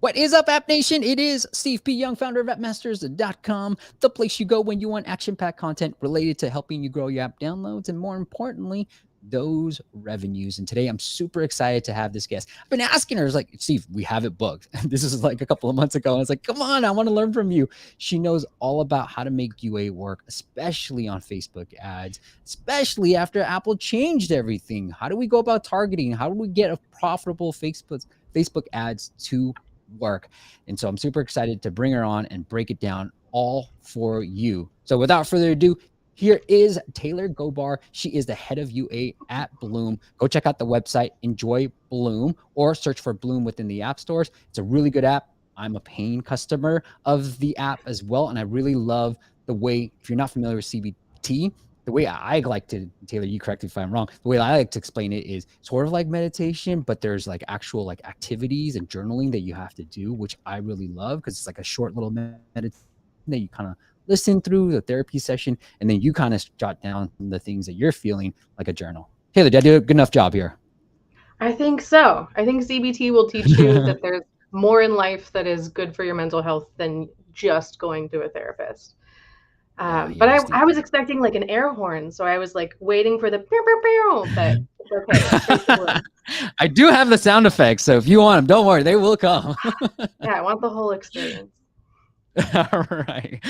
What is up, App Nation? It is Steve P. Young, founder of appmasters.com, the place you go when you want action-packed content related to helping you grow your app downloads and, more importantly, those revenues. And today I'm super excited to have this guest. I've been asking her, I was like, Steve, we have it booked. This is like a couple of months ago. I was like, come on, I want to learn from you. She knows all about how to make UA work, especially on Facebook ads, especially after Apple changed everything. How do we go about targeting? How do we get a profitable Facebook ads to work? And so I'm super excited to bring her on and break it down all for you. So without further ado, here is Taylor Gobar. She is the head of UA at Bloom. Go check out the website, enjoy Bloom, or search for Bloom within the app stores. It's a really good app. I'm a paying customer of the app as well, and I really love the way, if you're not familiar with CBT, the way I like to, Taylor, you correct me if I'm wrong, the way I like to explain it is sort of like meditation, but there's like actual like activities and journaling that you have to do, which I really love because it's like a short little meditation that you kind of listen through the therapy session, and then you kind of jot down the things that you're feeling, like a journal. Taylor, did I do a good enough job here? I think so. I think CBT will teach you that there's more in life that is good for your mental health than just going to a therapist. But I was expecting like an air horn, so I was like waiting for the pew, pew, pew, but it's okay. I do have the sound effects, so if you want them, don't worry, they will come. Yeah, I want the whole experience. All right.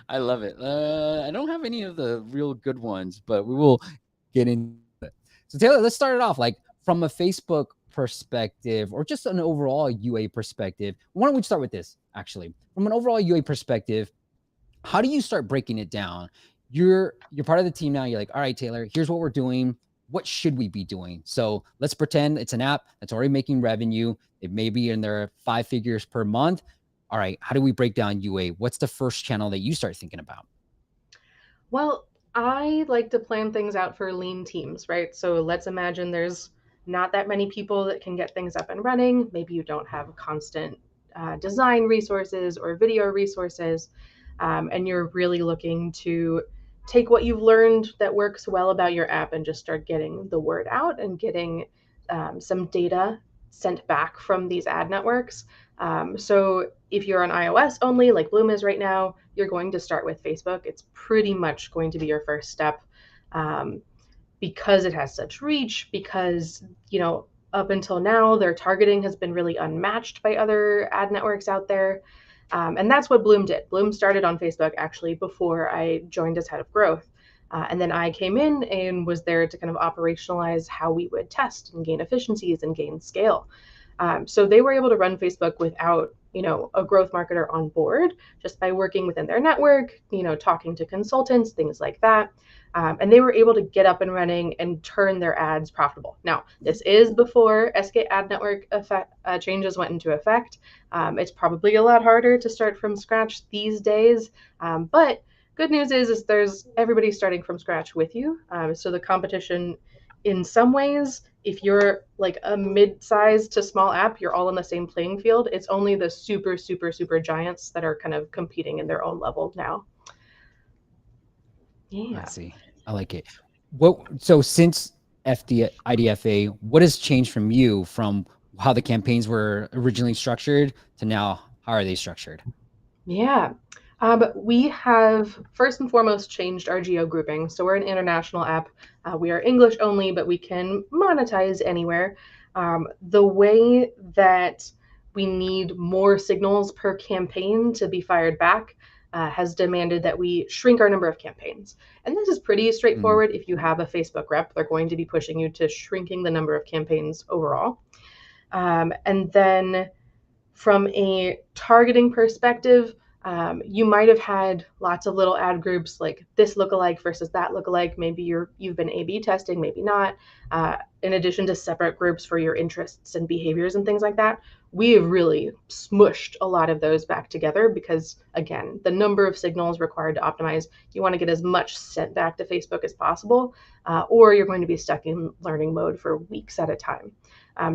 I love it. I don't have any of the real good ones, but we will get into it. So Taylor, let's start it off like from a Facebook perspective or just an overall UA perspective. Why don't we start with this actually? From an overall UA perspective, how do you start breaking it down? You're part of the team now. You're like, all right, Taylor, here's what we're doing. What should we be doing? So let's pretend it's an app that's already making revenue. It may be in their 5 figures per month. All right, how do we break down UA? What's the first channel that you start thinking about? Well, I like to plan things out for lean teams, right? So let's imagine there's not that many people that can get things up and running. Maybe you don't have constant design resources or video resources, and you're really looking to take what you've learned that works well about your app and just start getting the word out and getting some data sent back from these ad networks. So if you're on iOS only, like Bloom is right now, you're going to start with Facebook. It's pretty much going to be your first step because it has such reach, because, up until now, their targeting has been really unmatched by other ad networks out there. And that's what Bloom did. Bloom started on Facebook actually before I joined as head of growth. And then I came in and was there to kind of operationalize how we would test and gain efficiencies and gain scale. So they were able to run Facebook without, a growth marketer on board, just by working within their network, talking to consultants, things like that. And they were able to get up and running and turn their ads profitable. Now, this is before SK Ad Network changes went into effect. It's probably a lot harder to start from scratch these days, but good news is there's everybody starting from scratch with you. So the competition, in some ways, if you're like a mid-sized to small app, you're all on the same playing field. It's only the super, super, super giants that are kind of competing in their own level now. Yeah. I see. I like it. So since IDFA, what has changed from you from how the campaigns were originally structured to now? How are they structured? Yeah. We have first and foremost changed our geo grouping. So we're an international app. We are English only, but we can monetize anywhere. The way that we need more signals per campaign to be fired back has demanded that we shrink our number of campaigns. And this is pretty straightforward. If you have a Facebook rep, they're going to be pushing you to shrinking the number of campaigns overall. And then from a targeting perspective, you might have had lots of little ad groups like this lookalike versus that lookalike. Maybe you've been A/B testing, maybe not. In addition to separate groups for your interests and behaviors and things like that, we have really smushed a lot of those back together because, again, the number of signals required to optimize, you want to get as much sent back to Facebook as possible, or you're going to be stuck in learning mode for weeks at a time.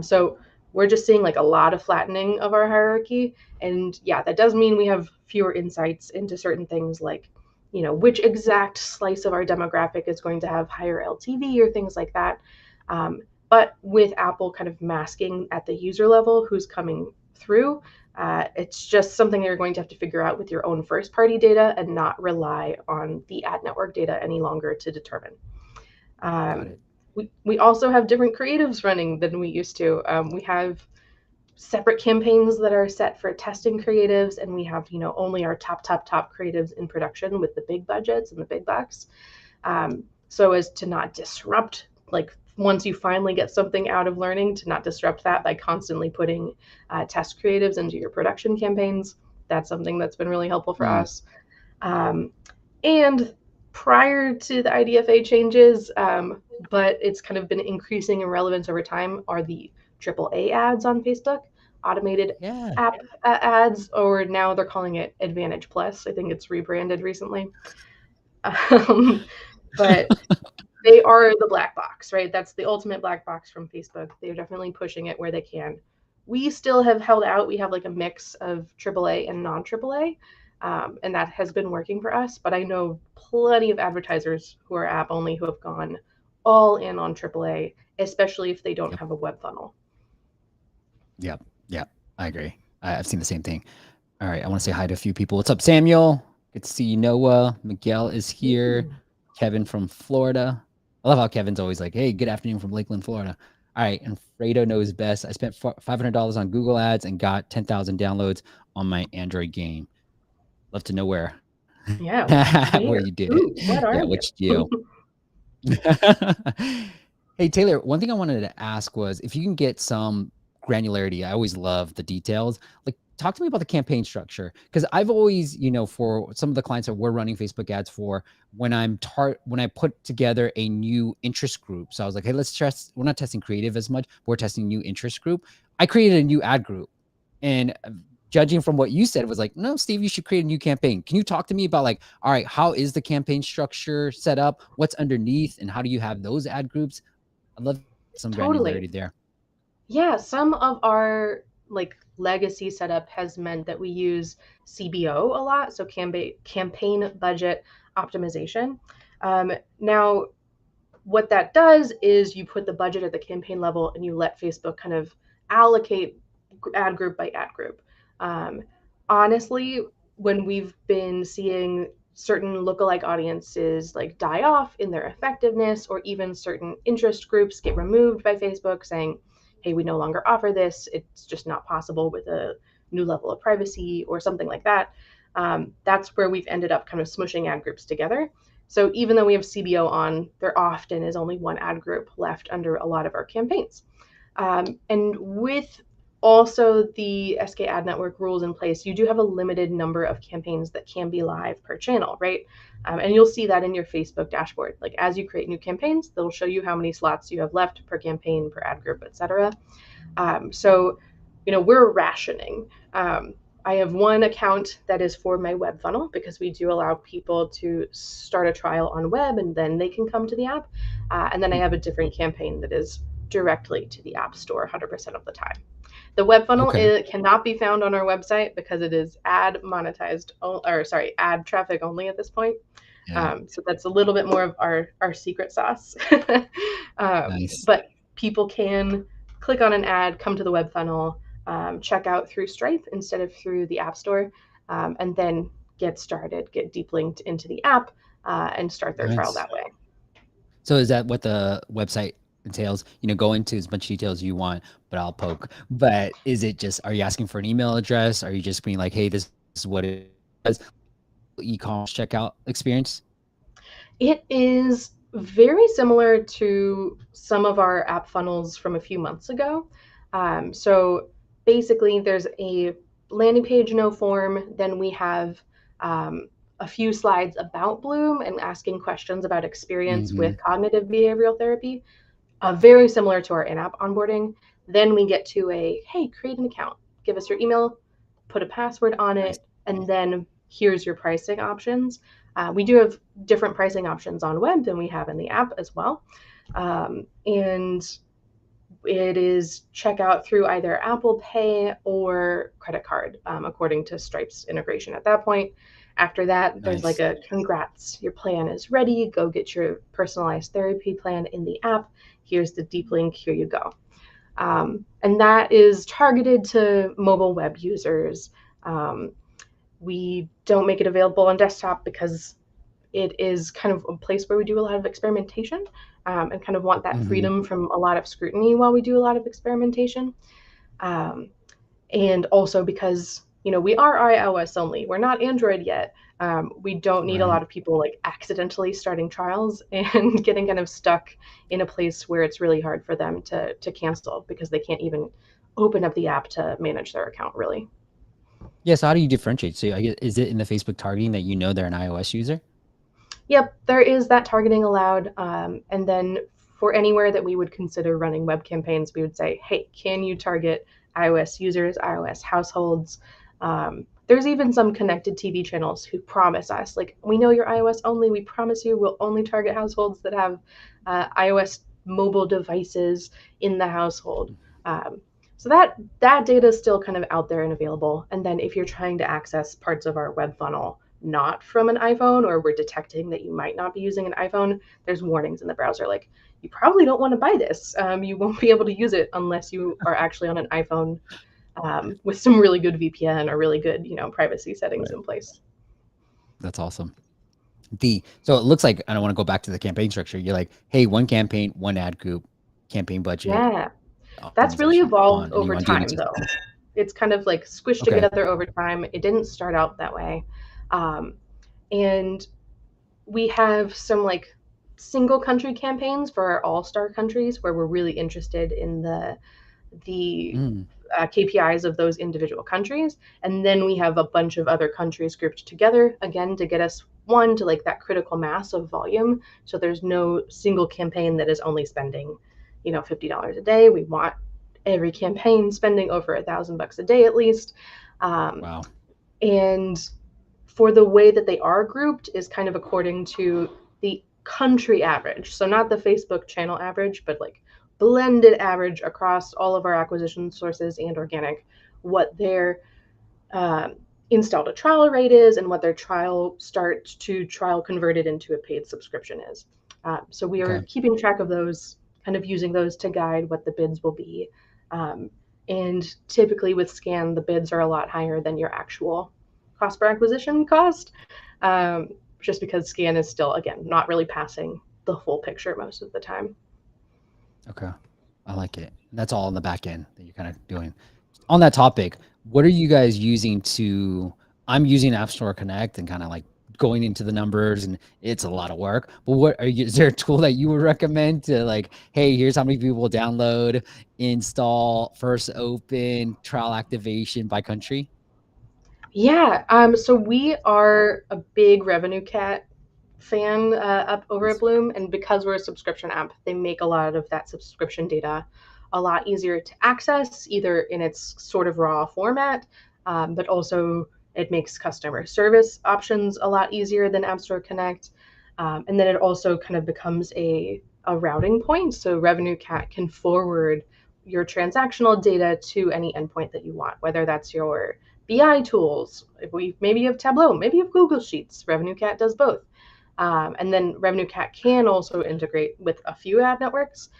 So we're just seeing like a lot of flattening of our hierarchy. And yeah, that does mean we have fewer insights into certain things like, which exact slice of our demographic is going to have higher LTV or things like that. But with Apple kind of masking at the user level who's coming through. It's just something you're going to have to figure out with your own first party data and not rely on the ad network data any longer to determine. Got it. We also have different creatives running than we used to. We have separate campaigns that are set for testing creatives, and we have only our top creatives in production with the big budgets and the big bucks, so as to not disrupt, like once you finally get something out of learning, to not disrupt that by constantly putting test creatives into your production campaigns. That's something that's been really helpful for us. And prior to the IDFA changes, but it's kind of been increasing in relevance over time, are the AAA ads on Facebook, automated app ads, or now they're calling it Advantage Plus. I think it's rebranded recently. But they are the black box, right? That's the ultimate black box from Facebook. They're definitely pushing it where they can. We still have held out. We have like a mix of AAA and non-AAA, and that has been working for us. But I know plenty of advertisers who are app only who have gone all in on AAA, especially if they don't have a web funnel. Yep. I agree. I've seen the same thing. All right. I want to say hi to a few people. What's up, Samuel? Good to see you. Noah. Miguel is here. Kevin from Florida. I love how Kevin's always like, hey, good afternoon from Lakeland, Florida. All right. And Fredo knows best. I spent $500 on Google ads and got 10,000 downloads on my Android game. Love to know where. Yeah. Where you did it. What are you? Which deal? Hey, Taylor, one thing I wanted to ask was if you can get some granularity. I always love the details. Like, talk to me about the campaign structure, because I've always, for some of the clients that we're running Facebook ads for, when I put together a new interest group. So I was like, hey, let's test. We're not testing creative as much. We're testing new interest group. I created a new ad group, and judging from what you said, was like, no, Steve, you should create a new campaign. Can you talk to me about, like, all right, how is the campaign structure set up? What's underneath, and how do you have those ad groups? I'd love some granularity there. Yeah, some of our like legacy setup has meant that we use CBO a lot, so campaign budget optimization. Now, what that does is you put the budget at the campaign level and you let Facebook kind of allocate ad group by ad group. Honestly, when we've been seeing certain lookalike audiences like die off in their effectiveness, or even certain interest groups get removed by Facebook saying, hey, we no longer offer this, it's just not possible with a new level of privacy or something like that, that's where we've ended up kind of smushing ad groups together. So even though we have CBO on, there often is only one ad group left under a lot of our campaigns. And with also the SK Ad Network rules in place, you do have a limited number of campaigns that can be live per channel, right? And you'll see that in your Facebook dashboard. Like, as you create new campaigns, they'll show you how many slots you have left per campaign, per ad group, etc. So, we're rationing. I have one account that is for my web funnel, because we do allow people to start a trial on web and then they can come to the app. And then I have a different campaign that is directly to the App Store 100% of the time. The web funnel cannot be found on our website because it is ad traffic only at this point. So that's a little bit more of our secret sauce. Nice. But people can click on an ad, come to the web funnel, check out through Stripe instead of through the App Store, and then get deep linked into the app, and start their trial that way. So is that what the website entails? Go into as much detail as you want, but I'll poke. But is it just, are you asking for an email address? Are you just being like, hey, this is what it is? E-commerce checkout experience? It is very similar to some of our app funnels from a few months ago. So basically, there's a landing page, no form. Then we have a few slides about Bloom and asking questions about experience with cognitive behavioral therapy, very similar to our in-app onboarding. Then we get to hey, create an account, give us your email, put a password on it, and then here's your pricing options. We do have different pricing options on web than we have in the app as well. And it is checkout through either Apple Pay or credit card, according to Stripe's integration at that point. After that, there's like a congrats, your plan is ready. Go get your personalized therapy plan in the app. Here's the deep link. Here you go. And that is targeted to mobile web users. Um, we don't make it available on desktop because it is kind of a place where we do a lot of experimentation, and kind of want that Hmm. freedom from a lot of scrutiny while we do a lot of experimentation. Um, and also because we are iOS only, we're not Android yet. We don't need a Right. lot of people like accidentally starting trials and getting kind of stuck in a place where it's really hard for them to cancel because they can't even open up the app to manage their account really. Yeah. So how do you differentiate? So I guess, is it in the Facebook targeting that you know they're an iOS user? Yep, there is that targeting allowed. And then for anywhere that we would consider running web campaigns, we would say, hey, can you target iOS users, iOS households? There's even some connected TV channels who promise us, like, we know you're iOS only. We promise you we'll only target households that have iOS mobile devices in the household. Um, so that data is still kind of out there and available. And then if you're trying to access parts of our web funnel not from an iPhone, or we're detecting that you might not be using an iPhone, there's warnings in the browser like, you probably don't want to buy this. You won't be able to use it unless you are actually on an iPhone, with some really good VPN or really good, privacy settings Right. in place. That's awesome. So it looks like I don't want to go back to the campaign structure. You're like, hey, one campaign, one ad group, campaign budget, Yeah, that's really optimization evolved on, and you over want to do time, anything. though. It's kind of like squished Okay. together over time. It didn't start out that way. Um, and we have some like single country campaigns for our all-star countries where we're really interested in the Mm, KPIs of those individual countries. And then we have a bunch of other countries grouped together, again, to get us one to like that critical mass of volume. So there's no single campaign that is only spending, $50 a day. We want every campaign spending over $1,000 a day at least. Um, wow. and for the way that they are grouped is kind of according to the country average. So not the Facebook channel average, but like blended average across all of our acquisition sources and organic, what their um, installed a trial rate is and what their trial start to trial converted into a paid subscription is. So we are Okay. keeping track of those, kind of using those to guide what the bids will be. Um, and typically with Scan, the bids are a lot higher than your actual cost per acquisition cost, just because Scan is still, again, not really passing the full picture most of the time. Okay. I like it. That's all on the back end that you're kind of doing. On that topic, what are you guys using to? I'm using App Store Connect and kind of like going into the numbers, and it's a lot of work. But what are you? Is there a tool that you would recommend to like, hey, here's how many people download, install, first open, trial activation by country? Yeah, so we are a big Revenue Cat fan up over at Nice. Bloom, and because we're a subscription app, they make a lot of that subscription data a lot easier to access, either in its sort of raw format, but also it makes customer service options a lot easier than App Store Connect. And then it also kind of becomes a routing point, so Revenue Cat can forward your transactional data to any endpoint that you want, whether that's your BI tools. If maybe you have Tableau, maybe you have Google Sheets. Revenue Cat does both. And then Revenue Cat can also integrate with a few ad networks.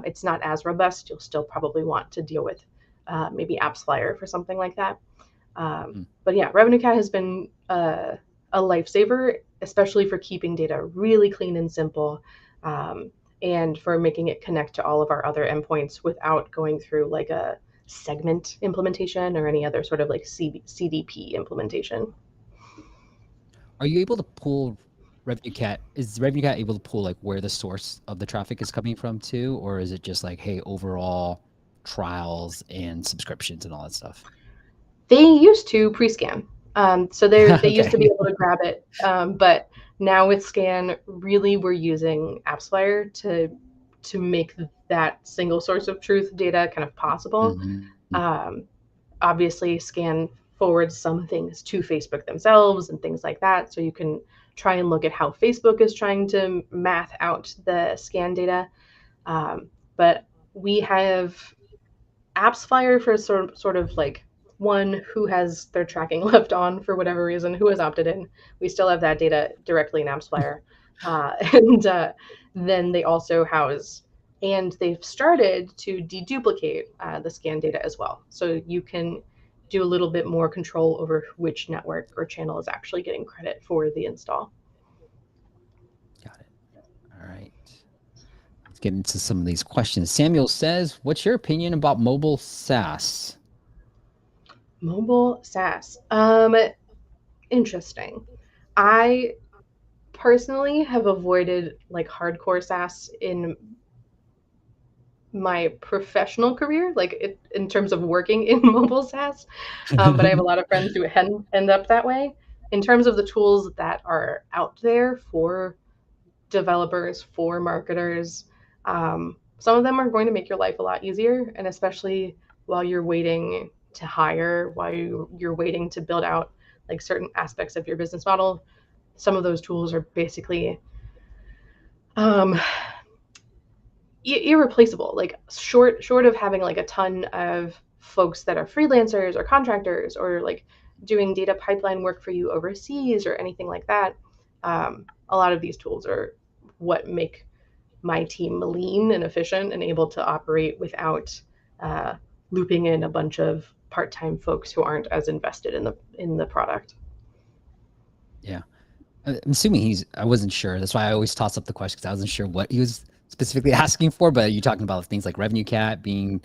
It's not as robust. You'll still probably want to deal with maybe AppsFlyer for something like that. Mm. But yeah, Revenue Cat has been a lifesaver, especially for keeping data really clean and simple, um, and for making it connect to all of our other endpoints without going through like a segment implementation or any other sort of like CDP implementation. Are you able to pull Revenue Cat? Is Revenue Cat able to pull like where the source of the traffic is coming from too, or is it just like, hey, overall trials and subscriptions and all that stuff? They used to pre-scan. So they used to be Okay. able to grab it, but now with Scan, really we're using AppsFlyer to make that single source of truth data kind of possible. Mhm. Um, Obviously, Scan forwards some things to Facebook themselves and things like that, so you can try and look at how Facebook is trying to math out the Scan data. But we have AppsFlyer for sort of like one who has their tracking left on for whatever reason, who has opted in. We still have that data directly in AppsFlyer. And then they also house And they've started to deduplicate the scan data as well. So you can do a little bit more control over which network or channel is actually getting credit for the install. Got it. All right. Let's get into some of these questions. Samuel says, what's your opinion about mobile SaaS? Mobile SaaS. Interesting. I personally have avoided like hardcore SaaS in my professional career, in terms of working in mobile SaaS. But I have a lot of friends who end up that way. In terms of the tools that are out there for developers, for marketers, some of them are going to make your life a lot easier. And especially while you're waiting to hire, while you're waiting to build out like certain aspects of your business model, some of those tools are basically um, irreplaceable. Like short of having like a ton of folks that are freelancers or contractors or like doing data pipeline work for you overseas or anything like that. A lot of these tools are what make my team lean and efficient and able to operate without uh, looping in a bunch of part-time folks who aren't as invested in the product. Yeah. I'm assuming I wasn't sure. That's why I always toss up the question because I wasn't sure what he was specifically asking for. But you're talking about things like Revenue Cat being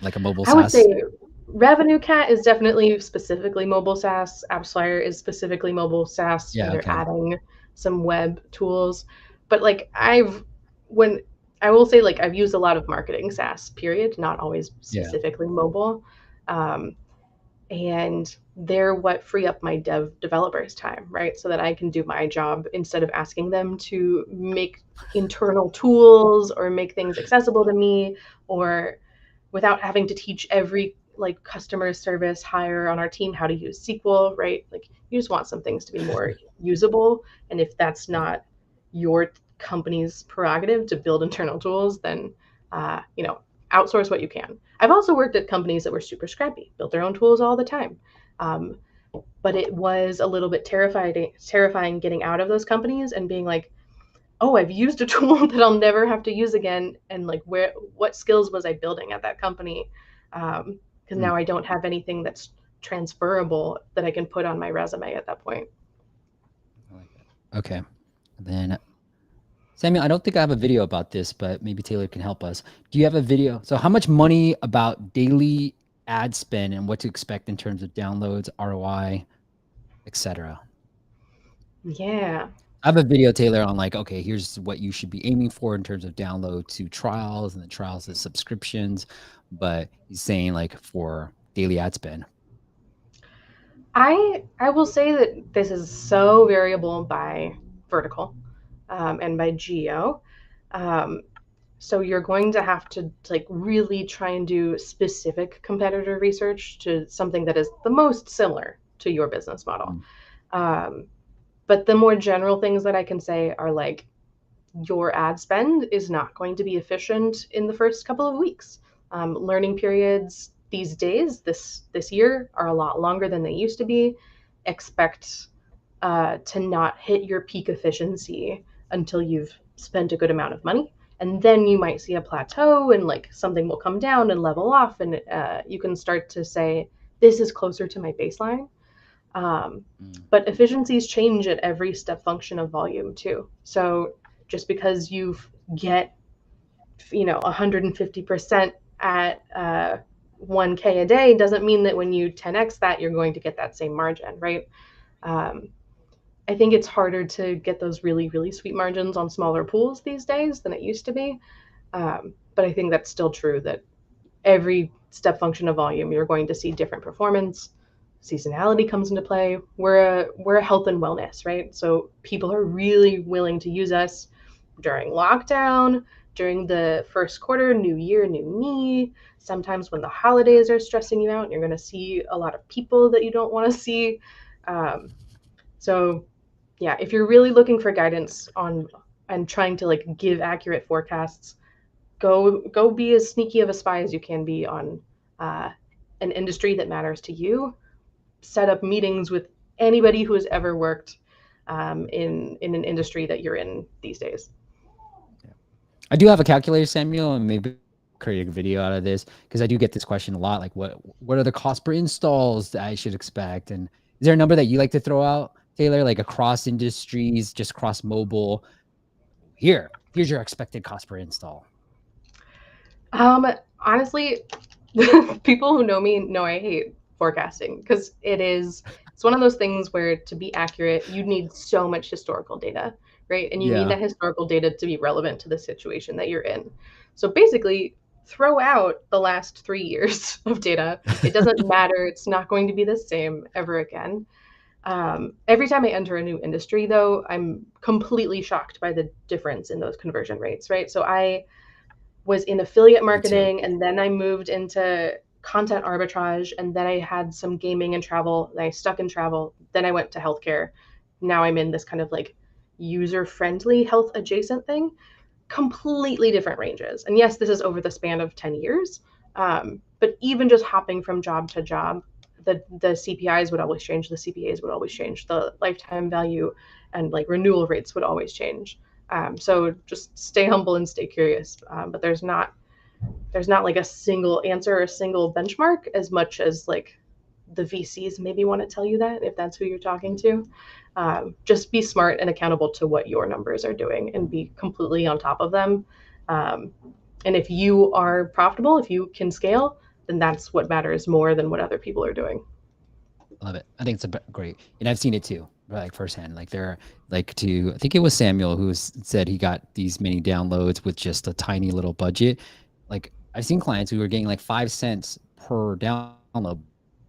like a mobile I would say SaaS. Revenue Cat is definitely specifically mobile SaaS. AppsFlyer is specifically mobile SaaS where Yeah. they're Okay. adding some web tools. But like when I will say like I've used a lot of marketing SaaS, period, not always Yeah. specifically mobile. Um, and they're what free up my developers time, right? So that I can do my job instead of asking them to make internal tools or make things accessible to me, or without having to teach every like customer service hire on our team how to use SQL, right? Like you just want some things to be more usable. And if that's Yeah. not your company's prerogative to build internal tools, then outsource what you can. I've also worked at companies that were super scrappy, built their own tools all the time. Um, but it was a little bit terrifying getting out of those companies and being like, oh, I've used a tool that I'll never have to use again. And like, what skills was I building at that company? Because Mm, now I don't have anything that's transferable that I can put on my resume at that point. I like that. Okay. Then Samuel, I don't think I have a video about this, but maybe Taylor can help us. Do you have a video? So, how much money about daily ad spend and what to expect in terms of downloads, ROI, etc.? Yeah. I have a video, Taylor, on like, okay, here's what you should be aiming for in terms of download to trials and the trials to subscriptions. But he's saying like for daily ad spend. I will say that this is so variable by vertical and by geo. Um, so you're going to have to like really try and do specific competitor research to something that is the most similar to your business model. Mm, Um, but the more general things that I can say are like your ad spend is not going to be efficient in the first couple of weeks. Learning periods these days, this year, are a lot longer than they used to be. Expect to not hit your peak efficiency until you've spent a good amount of money, and then you might see a plateau and like something will come down and level off, and you can start to say this is closer to my baseline. um, mm, but efficiencies change at every step function of volume too. So just because you get 150% at 1K a day doesn't mean that when you 10x that you're going to get that same margin, right? um, I think it's harder to get those really really sweet margins on smaller pools these days than it used to be. But I think that's still true that every step function of volume, you're going to see different performance. Seasonality comes into play. We're a health and wellness, right? So people are really willing to use us during lockdown, during the first quarter, new year, new me. Sometimes when the holidays are stressing you out, and you're going to see a lot of people that you don't want to see. Um, so yeah, if you're really looking for guidance on and trying to like give accurate forecasts, go be as sneaky of a spy as you can be on uh, an industry that matters to you. Set up meetings with anybody who has ever worked in an industry that you're in these days. yeah. I do have a calculator, Samuel, and maybe create a video out of this because I do get this question a lot. Like, what are the cost per installs that I should expect? And is there a number that you like to throw out, Taylor, like across industries, just cross mobile? Here's your expected cost per install. Honestly, people who know me know I hate forecasting because it's one of those things where to be accurate, you need so much historical data, right? And you need Yeah. that historical data to be relevant to the situation that you're in. So basically, throw out the last 3 years of data. It doesn't matter. It's not going to be the same ever again. Every time I enter a new industry, though, I'm completely shocked by the difference in those conversion rates, right? So I was in affiliate Me too. marketing, and then I moved into content arbitrage, and then I had some gaming and travel, and I stuck in travel. Then I went to healthcare. Now I'm in this kind of like user friendly health adjacent thing, completely different ranges. And yes, this is over the span of 10 years. But even just hopping from job to job, the CPIs would always change, the CPAs would always change, the lifetime value and like renewal rates would always change. So just stay humble and stay curious. But there's not like a single answer or a single benchmark as much as like the VCs maybe want to tell you that if that's who you're talking to. Just be smart and accountable to what your numbers are doing and be completely on top of them. Um, and if you are profitable, if you can scale, then that's what matters more than what other people are doing. Love it. I think it's great, and I've seen it too, like firsthand. Like there, like to I think it was Samuel who said he got these many downloads with just a tiny little budget. Like I've seen clients who are getting like 5 cents per download,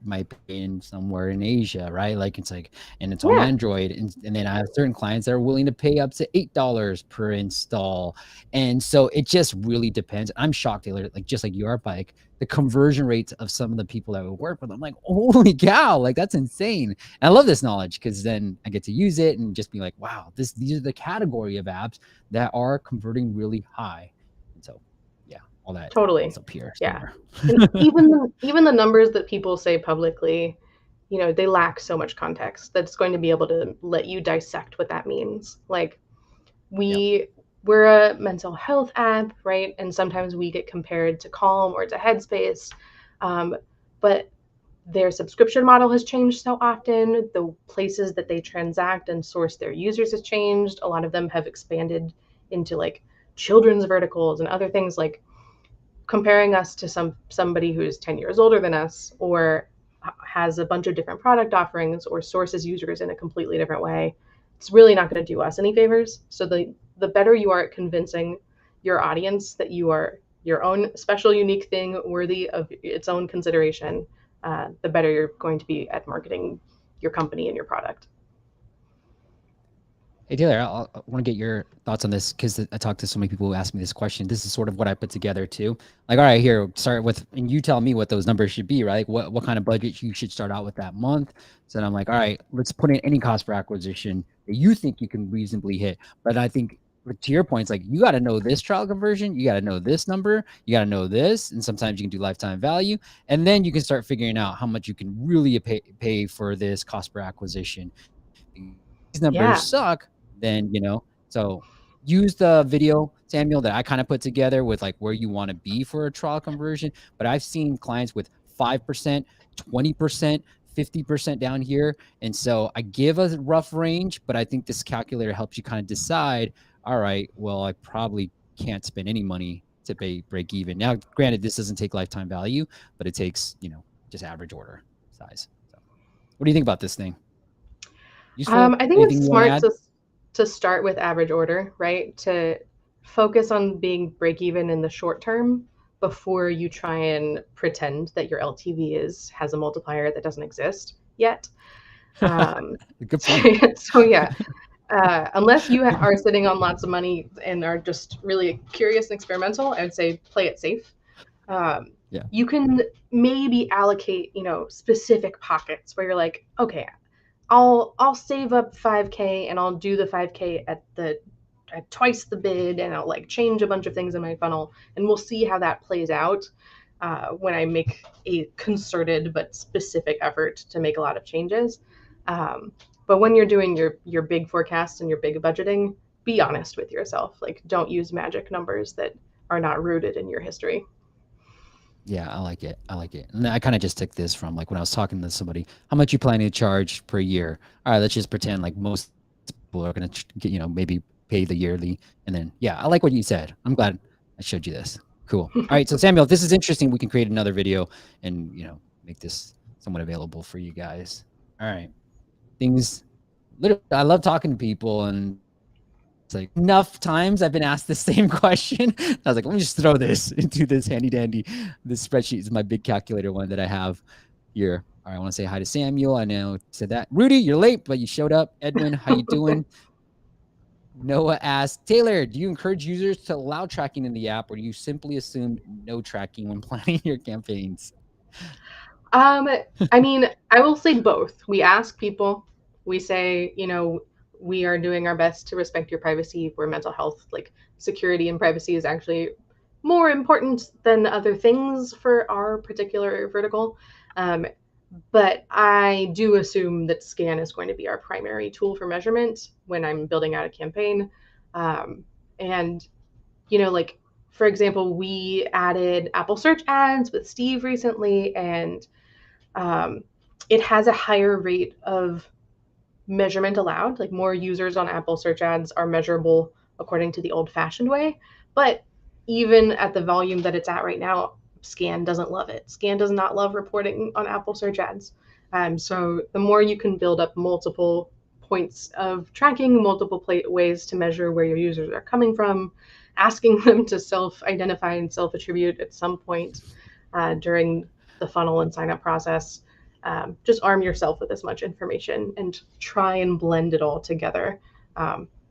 might be in somewhere in Asia, right? Like it's like, and it's on Yeah, Android, and then I have certain clients that are willing to pay up to $8 per install, and so it just really depends. I'm shocked, Taylor, like just like you are, like the conversion rates of some of the people that we work with. I'm like, holy cow, like that's insane. And I love this knowledge because then I get to use it and just be like, wow, these are the category of apps that are converting really high. And so, yeah, all that totally. is up here Yeah. somewhere. And even the numbers that people say publicly, they lack so much context that's going to be able to let you dissect what that means. Like Yep. we're a mental health app, right? And sometimes we get compared to Calm or to Headspace. Um, but their subscription model has changed so often. The places that they transact and source their users has changed. A lot of them have expanded into like children's verticals and other things. Like comparing us to somebody who's 10 years older than us or has a bunch of different product offerings or sources users in a completely different way, it's really not going to do us any favors. So the better you are at convincing your audience that you are your own special unique thing worthy of its own consideration, the better you're going to be at marketing your company and your product. Hey Taylor, I want to get your thoughts on this because I talked to so many people who asked me this question. This is sort of what I put together too. Like, all right, here, start with, and you tell me what those numbers should be, right? Like what kind of budget you should start out with that month. So then I'm like, all right, let's put in any cost per acquisition that you think you can reasonably hit. But I think to your point, it's like you got to know this trial conversion, you got to know this number, you got to know this, and sometimes you can do lifetime value, and then you can start figuring out how much you can really pay for this cost per acquisition. These numbers Yeah. suck, then so use the video, Samuel, that I kind of put together with like where you want to be for a trial conversion. But I've seen clients with 5%, 20%, 50% down here. And so I give a rough range, but I think this calculator helps you kind of decide, all right, well, I probably can't spend any money to break even. Now, granted, this doesn't take lifetime value, but it takes, just average order size. So what do you think about this thing? Useful? I think Anything it's you want to smart add? to start with average order, right? To focus on being break even in the short term before you try and pretend that your LTV has a multiplier that doesn't exist yet. Good So, point. so yeah, unless you are sitting on lots of money and are just really curious and experimental, I would say play it safe. Um, Yeah. you can maybe allocate, specific pockets where you're like, okay, I'll save up 5K and I'll do the 5K at twice the bid, and I'll like change a bunch of things in my funnel, and we'll see how that plays out when I make a concerted but specific effort to make a lot of changes. Um, but when you're doing your big forecast and your big budgeting, be honest with yourself. Like, don't use magic numbers that are not rooted in your history. Yeah, I like it. I like it. And I kind of just took this from like when I was talking to somebody, how much you planning to charge per year? All right, let's just pretend like most people are going to get, maybe pay the yearly. And then, yeah, I like what you said. I'm glad I showed you this. Cool. All right. So Samuel, if this is interesting, we can create another video and, make this somewhat available for you guys. All right. Things, literally, I love talking to people, and it's like enough times I've been asked the same question. I was like, let me just throw this into this handy dandy. This spreadsheet is my big calculator one that I have here. All right, I want to say hi to Samuel. I know said that. Rudy, you're late, but you showed up. Edwin, how you doing? Noah asked, Taylor, do you encourage users to allow tracking in the app, or do you simply assume no tracking when planning your campaigns? I mean, I will say both. We ask people, we say, we are doing our best to respect your privacy, where mental health, like security and privacy, is actually more important than other things for our particular vertical. But I do assume that scan is going to be our primary tool for measurement when I'm building out a campaign. And, like, for example, we added Apple search ads with Steve recently, and it has a higher rate of measurement allowed. Like, more users on Apple search ads are measurable according to the old fashioned way. But even at the volume that it's at right now, Scan doesn't love it. Scan does not love reporting on Apple search ads. So the more you can build up multiple points of tracking, multiple ways to measure where your users are coming from, asking them to self-identify and self-attribute at some point during the funnel and sign-up process. Just arm yourself with as much information and try and blend it all together,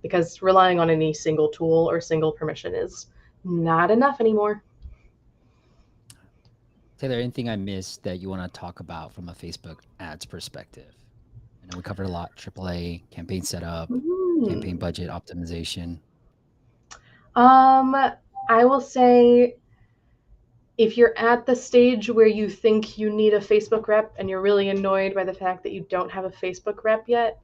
because relying on any single tool or single permission is not enough anymore. Taylor, anything I missed that you want to talk about from a Facebook ads perspective? I know we covered a lot: AAA, campaign setup, campaign budget optimization. I will say, if you're at the stage where you think you need a Facebook rep and you're really annoyed by the fact that you don't have a Facebook rep yet,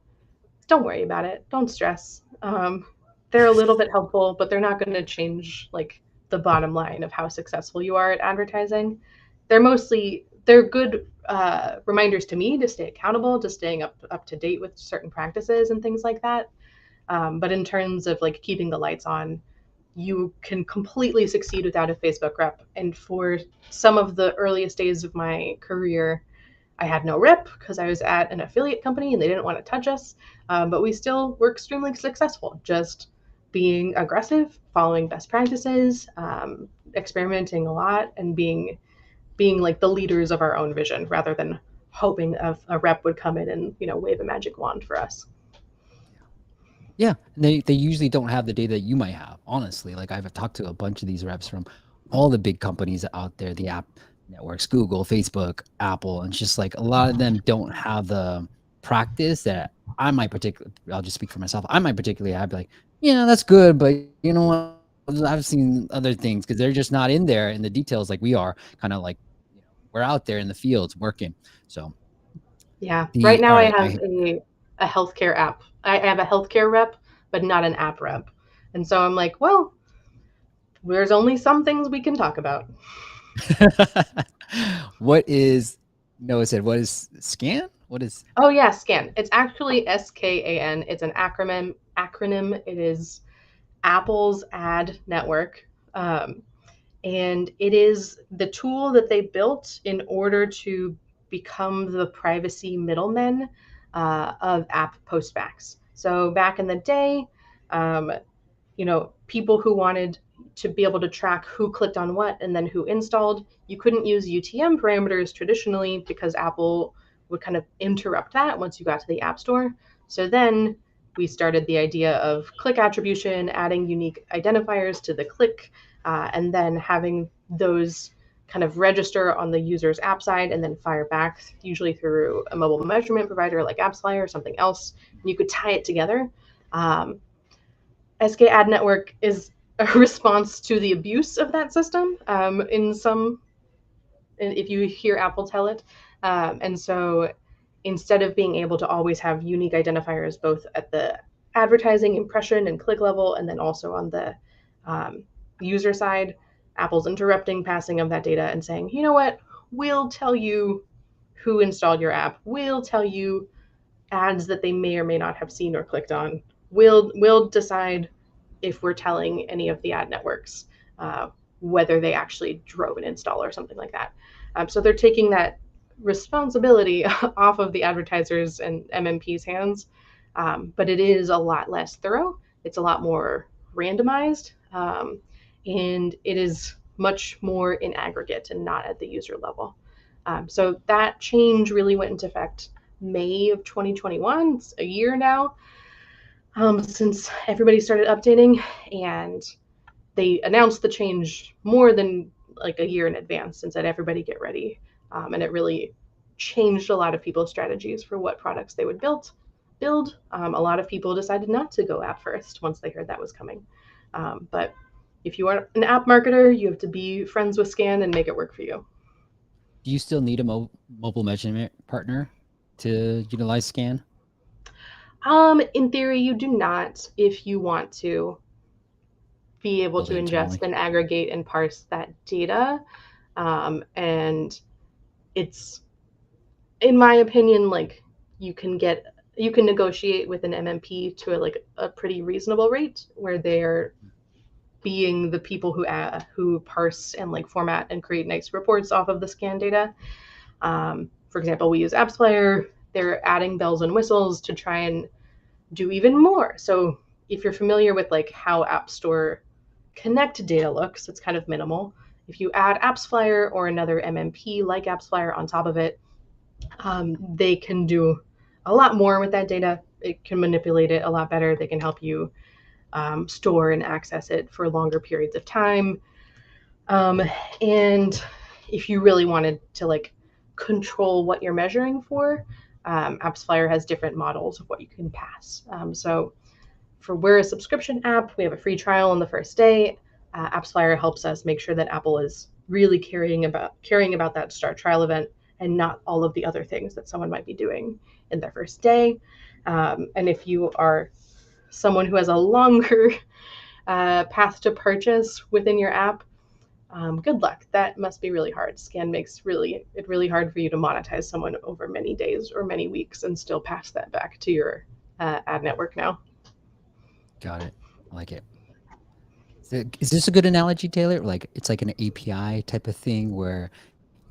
don't worry about it. Don't stress. They're a little bit helpful, but they're not going to change like the bottom line of how successful you are at advertising. They're good reminders to me to stay accountable, to staying up to date with certain practices and things like that. But in terms of like keeping the lights on, you can completely succeed without a Facebook rep. And for some of the earliest days of my career, I had no rep because I was at an affiliate company and they didn't want to touch us. But we still were extremely successful, just being aggressive, following best practices, experimenting a lot, and being like the leaders of our own vision rather than hoping a rep would come in and wave a magic wand for us. Yeah, they usually don't have the data that you might have. Honestly, like I've talked to a bunch of these reps from all the big companies out there, the app networks, Google, Facebook, Apple, and it's just like a lot of them don't have the practice that I might particularly. I'll just speak for myself. I might particularly. I'd be like, yeah, that's good, but you know what? I've seen other things because they're just not in there in the details like we are. Kind of like we're out there in the fields working. So yeah, right now all I right, have a healthcare app. I have a healthcare rep, but not an app rep. And so I'm like, well, there's only some things we can talk about. What is Noah said? What is scan? What is? Oh yeah, SCAN. It's actually SKAN. It's an acronym. It is Apple's ad network. And it is the tool that they built in order to become the privacy middlemen of app postbacks. So back in the day, people who wanted to be able to track who clicked on what and then who installed, you couldn't use UTM parameters traditionally because Apple would kind of interrupt that once you got to the App Store. So then we started the idea of click attribution, adding unique identifiers to the click, and then having those kind of register on the user's app side and then fire back, usually through a mobile measurement provider like AppsFlyer or something else. And you could tie it together. SK Ad Network is a response to the abuse of that system, if you hear Apple tell it. And so instead of being able to always have unique identifiers both at the advertising impression and click level, and then also on the user side, Apple's interrupting passing of that data and saying, you know what, we'll tell you who installed your app. We'll tell you ads that they may or may not have seen or clicked on. We'll decide if we're telling any of the ad networks whether they actually drove an install or something like that. So they're taking that responsibility off of the advertisers and MMP's hands, but it is a lot less thorough. It's a lot more randomized, and it is much more in aggregate and not at the user level. So that change really went into effect May of 2021. It's a year now since everybody started updating, and they announced the change more than like a year in advance and said, everybody get ready. And it really changed a lot of people's strategies for what products they would build. A lot of people decided not to go app first once they heard that was coming. But if you are an app marketer, you have to be friends with Scan and make it work for you. Do you still need a mobile measurement partner to utilize Scan? In theory, you do not if you want to be able to ingest and aggregate and parse that data. And it's, in my opinion, like you can negotiate with an MMP to a pretty reasonable rate where they're being the people who parse and like format and create nice reports off of the Scan data. For example, we use AppsFlyer. They're adding bells and whistles to try and do even more. So if you're familiar with like how App Store Connect data looks, it's kind of minimal. If you add AppsFlyer or another MMP like AppsFlyer on top of it, they can do a lot more with that data. It can manipulate it a lot better. They can help you store and access it for longer periods of time. And if you really wanted to like control what you're measuring for, AppsFlyer has different models of what you can pass. So we're a subscription app. We have a free trial on the first day. AppsFlyer helps us make sure that Apple is really caring about that start trial event and not all of the other things that someone might be doing in their first day. And if you are someone who has a longer path to purchase within your app, good luck. That must be really hard. Scan makes it really hard for you to monetize someone over many days or many weeks and still pass that back to your ad network now. Got it. I like it. Is this a good analogy, Taylor? Like it's like an API type of thing where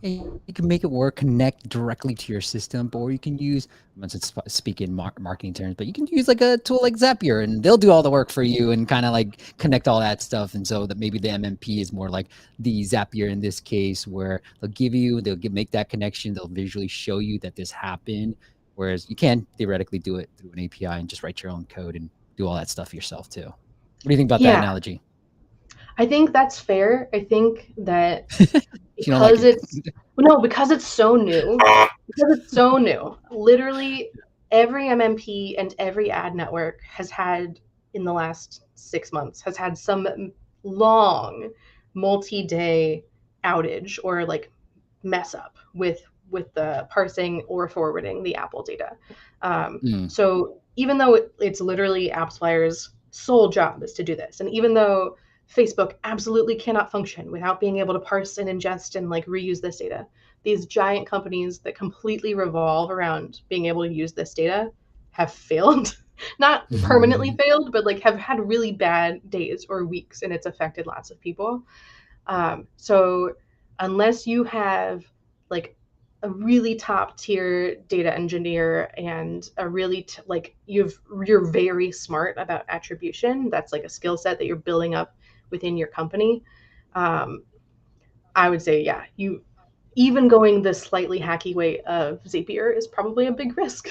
you can make it work, connect directly to your system, or you can use, once it's speaking marketing terms, but you can use like a tool like Zapier and they'll do all the work for you and kind of like connect all that stuff. And so that maybe the MMP is more like the Zapier in this case, where they'll make that connection. They'll visually show you that this happened. Whereas you can theoretically do it through an API and just write your own code and do all that stuff yourself too. What do you think about that analogy? I think that's fair. I think that because it's so new. Because it's so new. Literally every MMP and every ad network has had in the last 6 months has had some long multi-day outage or like mess up with the parsing or forwarding the Apple data. So even though it's literally AppsFlyer's sole job is to do this, and even though Facebook absolutely cannot function without being able to parse and ingest and like reuse this data, these giant companies that completely revolve around being able to use this data have failed. Not permanently failed, but like have had really bad days or weeks, and it's affected lots of people. So unless you have like a really top tier data engineer and a really you're very smart about attribution, that's like a skill set that you're building up within your company, I would say, you even going the slightly hacky way of Zapier is probably a big risk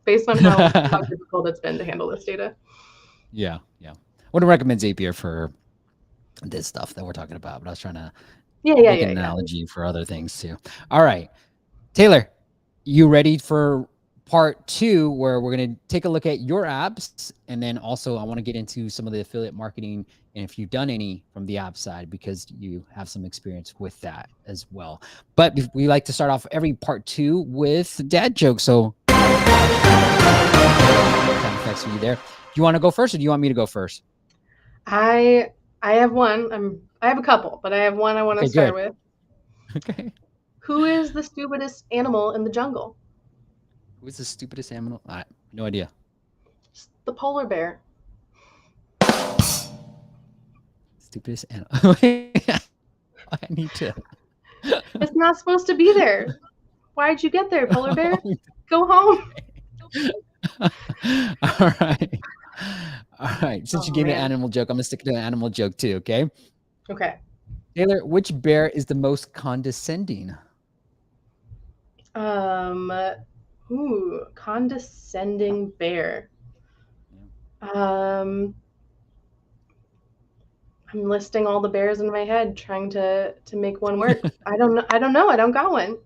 based on how difficult it's been to handle this data. Yeah. Wouldn't recommend Zapier for this stuff that we're talking about, but I was trying to make an analogy for other things too. All right, Taylor, you ready for part 2, where we're going to take a look at your apps, and then also I want to get into some of the affiliate marketing and if you've done any from the app side, because you have some experience with that as well. But we like to start off every part 2 with dad jokes. So sound effects for you there. you want to go first, or do you want me to go first? I I have one. I have a couple, but I have one I want to Okay, start good. with. Okay. Who is the stupidest animal in the jungle? Who's the stupidest animal? No idea. It's the polar bear. Stupidest animal. I need to. It's not supposed to be there. Why'd you get there, polar bear? Go home. All right. All right. Since you Oh gave me an man. animal joke, I'm gonna stick to an animal joke too. Okay. Okay. Taylor, which bear is the most condescending? Um. Condescending bear. Yeah. Um. I'm listing all the bears in my head, trying to make one work. I don't know. I don't know. I don't got one.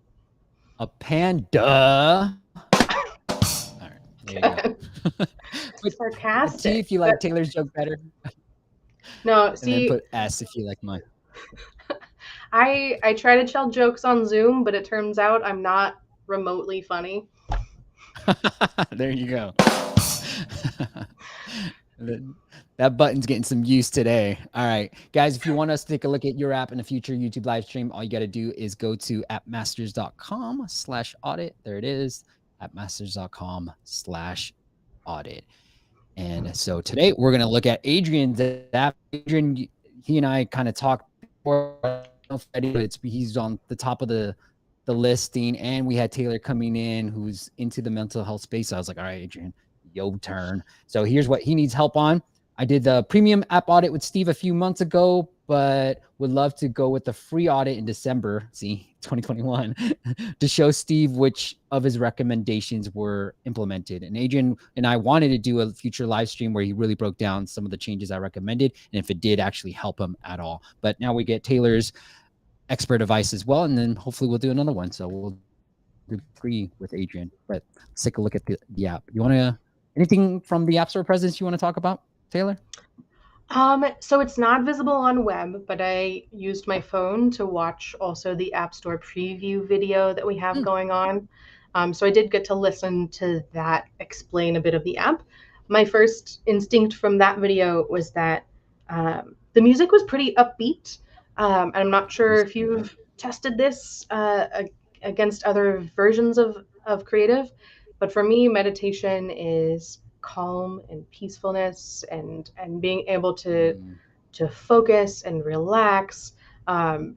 A panda. All right. There you go. put, put T if Sarcastic. you like But Taylor's joke better, no, and then see, put S if you like mine. I try to tell jokes on Zoom, but it turns out I'm not remotely funny. There you go. That button's getting some use today. All right, guys, if you want us to take a look at your app in a future YouTube live stream, all you got to do is go to appmasters.com/audit. There it is, appmasters.com/audit. And so today we're going to look at Adrian's app. Adrian, he and I kind of talked before. He's on the top of the listing, and we had Taylor coming in who's into the mental health space. So I was like, all right, Adrian, your turn. So here's what he needs help on. I did the premium app audit with Steve a few months ago, but would love to go with the free audit in December, 2021, to show Steve which of his recommendations were implemented. And Adrian and I wanted to do a future live stream where he really broke down some of the changes I recommended and if it did actually help him at all. But now we get Taylor's expert advice as well, and then hopefully we'll do another one. So we'll do free with Adrian. But let's take a look at the app. You want to anything from the App Store presence you want to talk about, Taylor? So it's not visible on web, but I used my phone to watch also the App Store preview video that we have going on. So I did get to listen to that explain a bit of the app. My first instinct from that video was that the music was pretty upbeat. And I'm not sure if you've tested this against other versions of Creative, but for me, meditation is calm and peacefulness and being able to focus and relax. And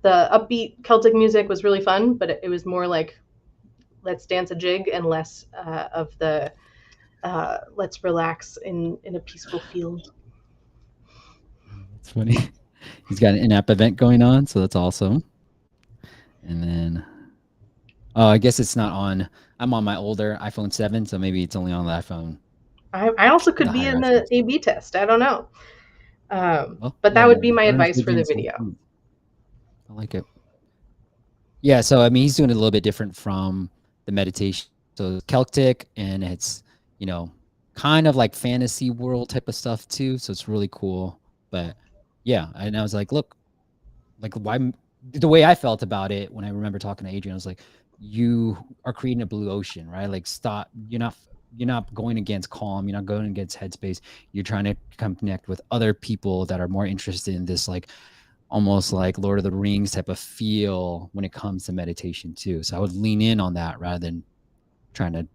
the upbeat Celtic music was really fun, but it was more like let's dance a jig and less of the let's relax in a peaceful field. That's funny. He's got an in-app event going on, so that's awesome. And then, oh, I guess it's not on. I'm on my older iPhone 7, so maybe it's only on the iPhone. I also could be in the A/B test. I don't know. But that would be my advice for the video. I like it. Yeah, so I mean, he's doing it a little bit different from the meditation. So it's Celtic, and it's, you know, kind of like fantasy world type of stuff too. So it's really cool. But yeah, and I was like, look, like why the way I felt about it when I remember talking to Adrian, I was like, you are creating a blue ocean, right? Like stop, you're not going against Calm, you're not going against Headspace. You're trying to connect with other people that are more interested in this, like almost like Lord of the Rings type of feel when it comes to meditation too. So I would lean in on that rather than trying to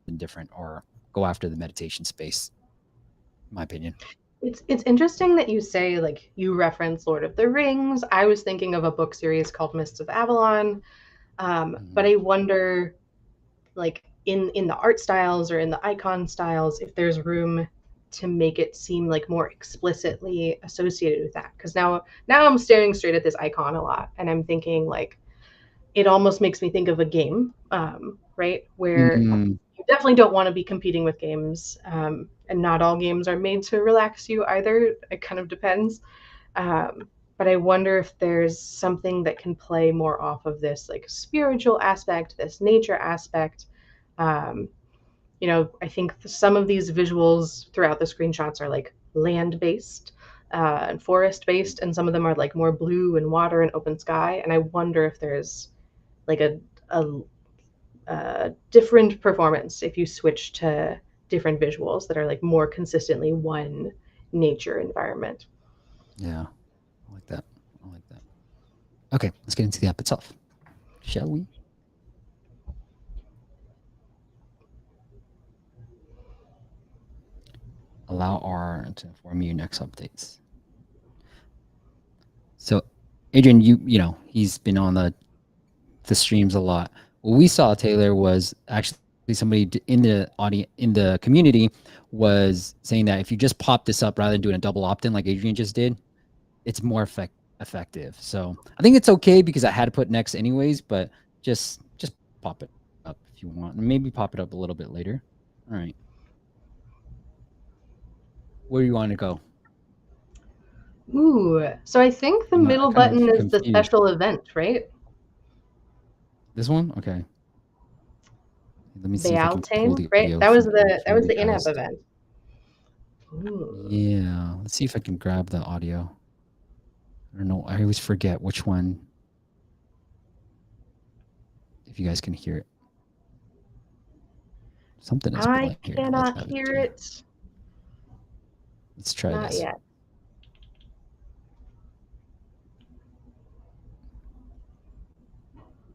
be different or go after the meditation space, in my opinion. It's interesting that you say like you reference Lord of the Rings. I was thinking of a book series called Mists of Avalon. But I wonder, like in the art styles or in the icon styles, if there's room to make it seem like more explicitly associated with that. Because now I'm staring straight at this icon a lot, and I'm thinking like it almost makes me think of a game, right? Where you definitely don't want to be competing with games, and not all games are made to relax you either. It kind of depends. But I wonder if there's something that can play more off of this like spiritual aspect, this nature aspect. I think some of these visuals throughout the screenshots are like land based and forest based, and some of them are like more blue and water and open sky. And I wonder if there's like a different performance if you switch to different visuals that are like more consistently one nature environment. Yeah, I like that. I like that. Okay, let's get into the app itself, shall we? Allow R to inform you next updates. So, Adrian, he's been on the streams a lot. What we saw, Taylor, was actually somebody in the audience in the community was saying that if you just pop this up rather than doing a double opt-in like Adrian just did, it's more effective. So I think it's okay because I had to put next anyways, but just pop it up if you want, and maybe pop it up a little bit later. All right, where do you want to go? Ooh, so I think the I'm middle kind of button is the confused. special event, right? This one, okay. Let me see if I can pull Beautane, the right? audio That was from the from the in-app guys. event. Ooh. Yeah, let's see if I can grab the audio. I don't know. I always forget which one. If you guys can hear it, something is I playing here. Let's cannot have it hear too. it. Let's try Not this. yet.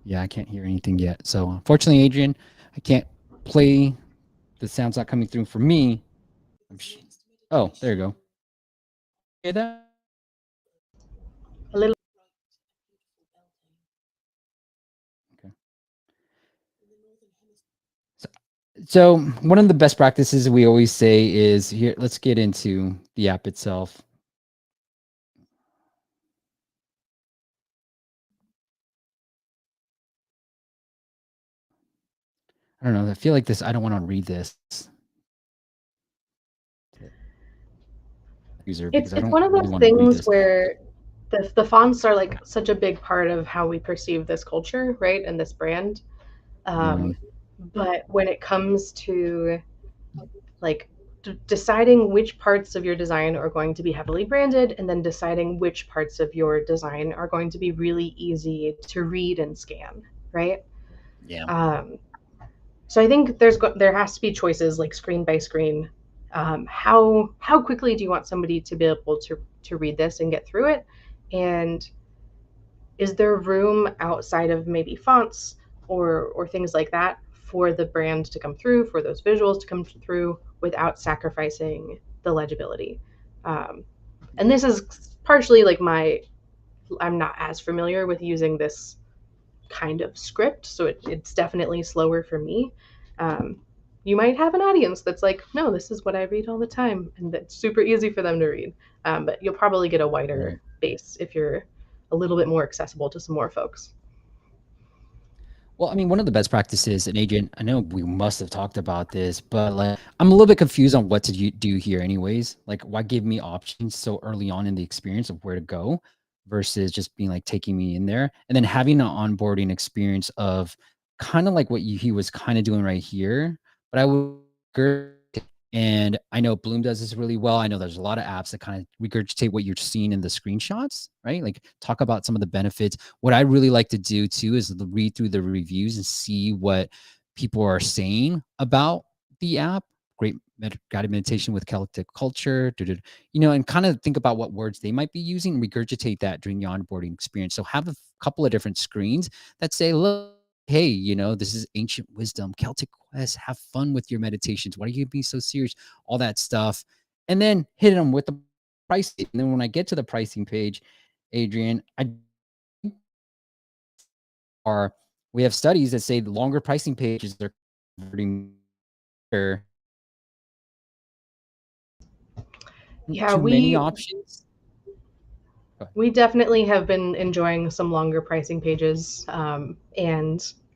Yeah, I can't hear anything yet. So unfortunately, Adrian, I can't play. The sound's not coming through for me. Oh, there you go. Hear that? A little. Okay. So, so one of the best practices we always say is here. Let's get into the app itself. I don't know. I feel like this. I don't want to read this user because I It's don't one of really those want to read things this. where the fonts are like such a big part of how we perceive this culture, right, and this brand. Mm, Um, but when it comes to like deciding which parts of your design are going to be heavily branded and then deciding which parts of your design are going to be really easy to read and scan, right? yeah. Um, so I think there has to be choices like screen by screen. How quickly do you want somebody to be able to read this and get through it? And is there room outside of maybe fonts or things like that for the brand to come through, for those visuals to come through without sacrificing the legibility? Um, and this is partially like I'm not as familiar with using this kind of script, so it's definitely slower for me. Um, you might have an audience that's like, no, this is what I read all the time, and that's super easy for them to read. But you'll probably get a Right. wider base if you're a little bit more accessible to some more folks. Well, I mean, one of the best practices, and Adrian, I know we must have talked about this, but like, I'm a little bit confused on what to do here, anyways. Like, why give me options so early on in the experience of where to go versus just being like taking me in there and then having an onboarding experience of kind of like what he was kind of doing right here. But I would, and I know Bloom does this really well. I know there's a lot of apps that kind of regurgitate what you're seeing in the screenshots, right? Like talk about some of the benefits. What I really like to do too is read through the reviews and see what people are saying about the app. Great guided meditation with Celtic culture, and kind of think about what words they might be using and regurgitate that during the onboarding experience. So have a couple of different screens that say, look, hey, this is ancient wisdom, Celtic quest. Have fun with your meditations. Why are you being so serious? All that stuff. And then hit them with the pricing. And then when I get to the pricing page, Adrian, we have studies that say the longer pricing pages are converting better. Yeah, Too many options. we definitely have been enjoying some longer pricing pages. And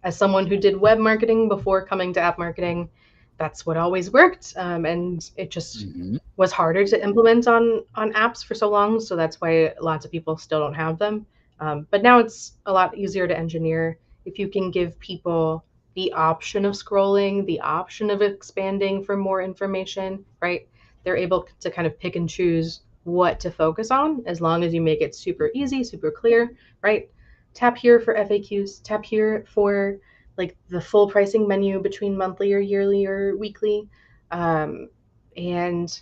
as someone who did web marketing before coming to app marketing, that's what always worked. And it just Mm-hmm. was harder to implement on apps for so long. So that's why lots of people still don't have them. But now it's a lot easier to engineer if you can give people the option of scrolling, the option of expanding for more information, right? They're able to kind of pick and choose what to focus on as long as you make it super easy, super clear, right? Tap here for FAQs, tap here for like the full pricing menu between monthly or yearly or weekly. um, and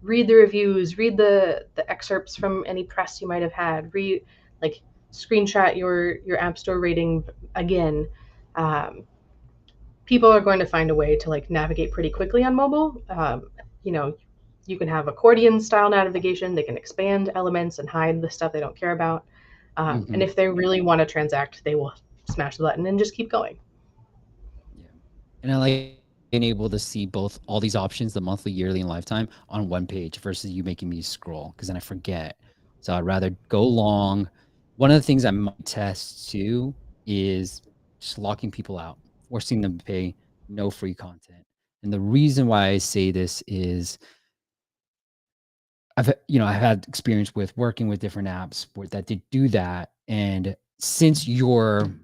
read the reviews, read the excerpts from any press you might have had, read, like, screenshot your app store rating again. um, People are going to find a way to like navigate pretty quickly on mobile. You know, you can have accordion style navigation. They can expand elements and hide the stuff they don't care about. And Mhm. if they really want to transact, they will smash the button and just keep going. Yeah. And I like being able to see both all these options, the monthly, yearly, and lifetime on one page versus you making me scroll because then I forget. So I'd rather go long. One of the things I might test too is just locking people out, forcing them to pay no free content. And the reason why I say this is I've had experience with working with different apps that did do that. And since you're an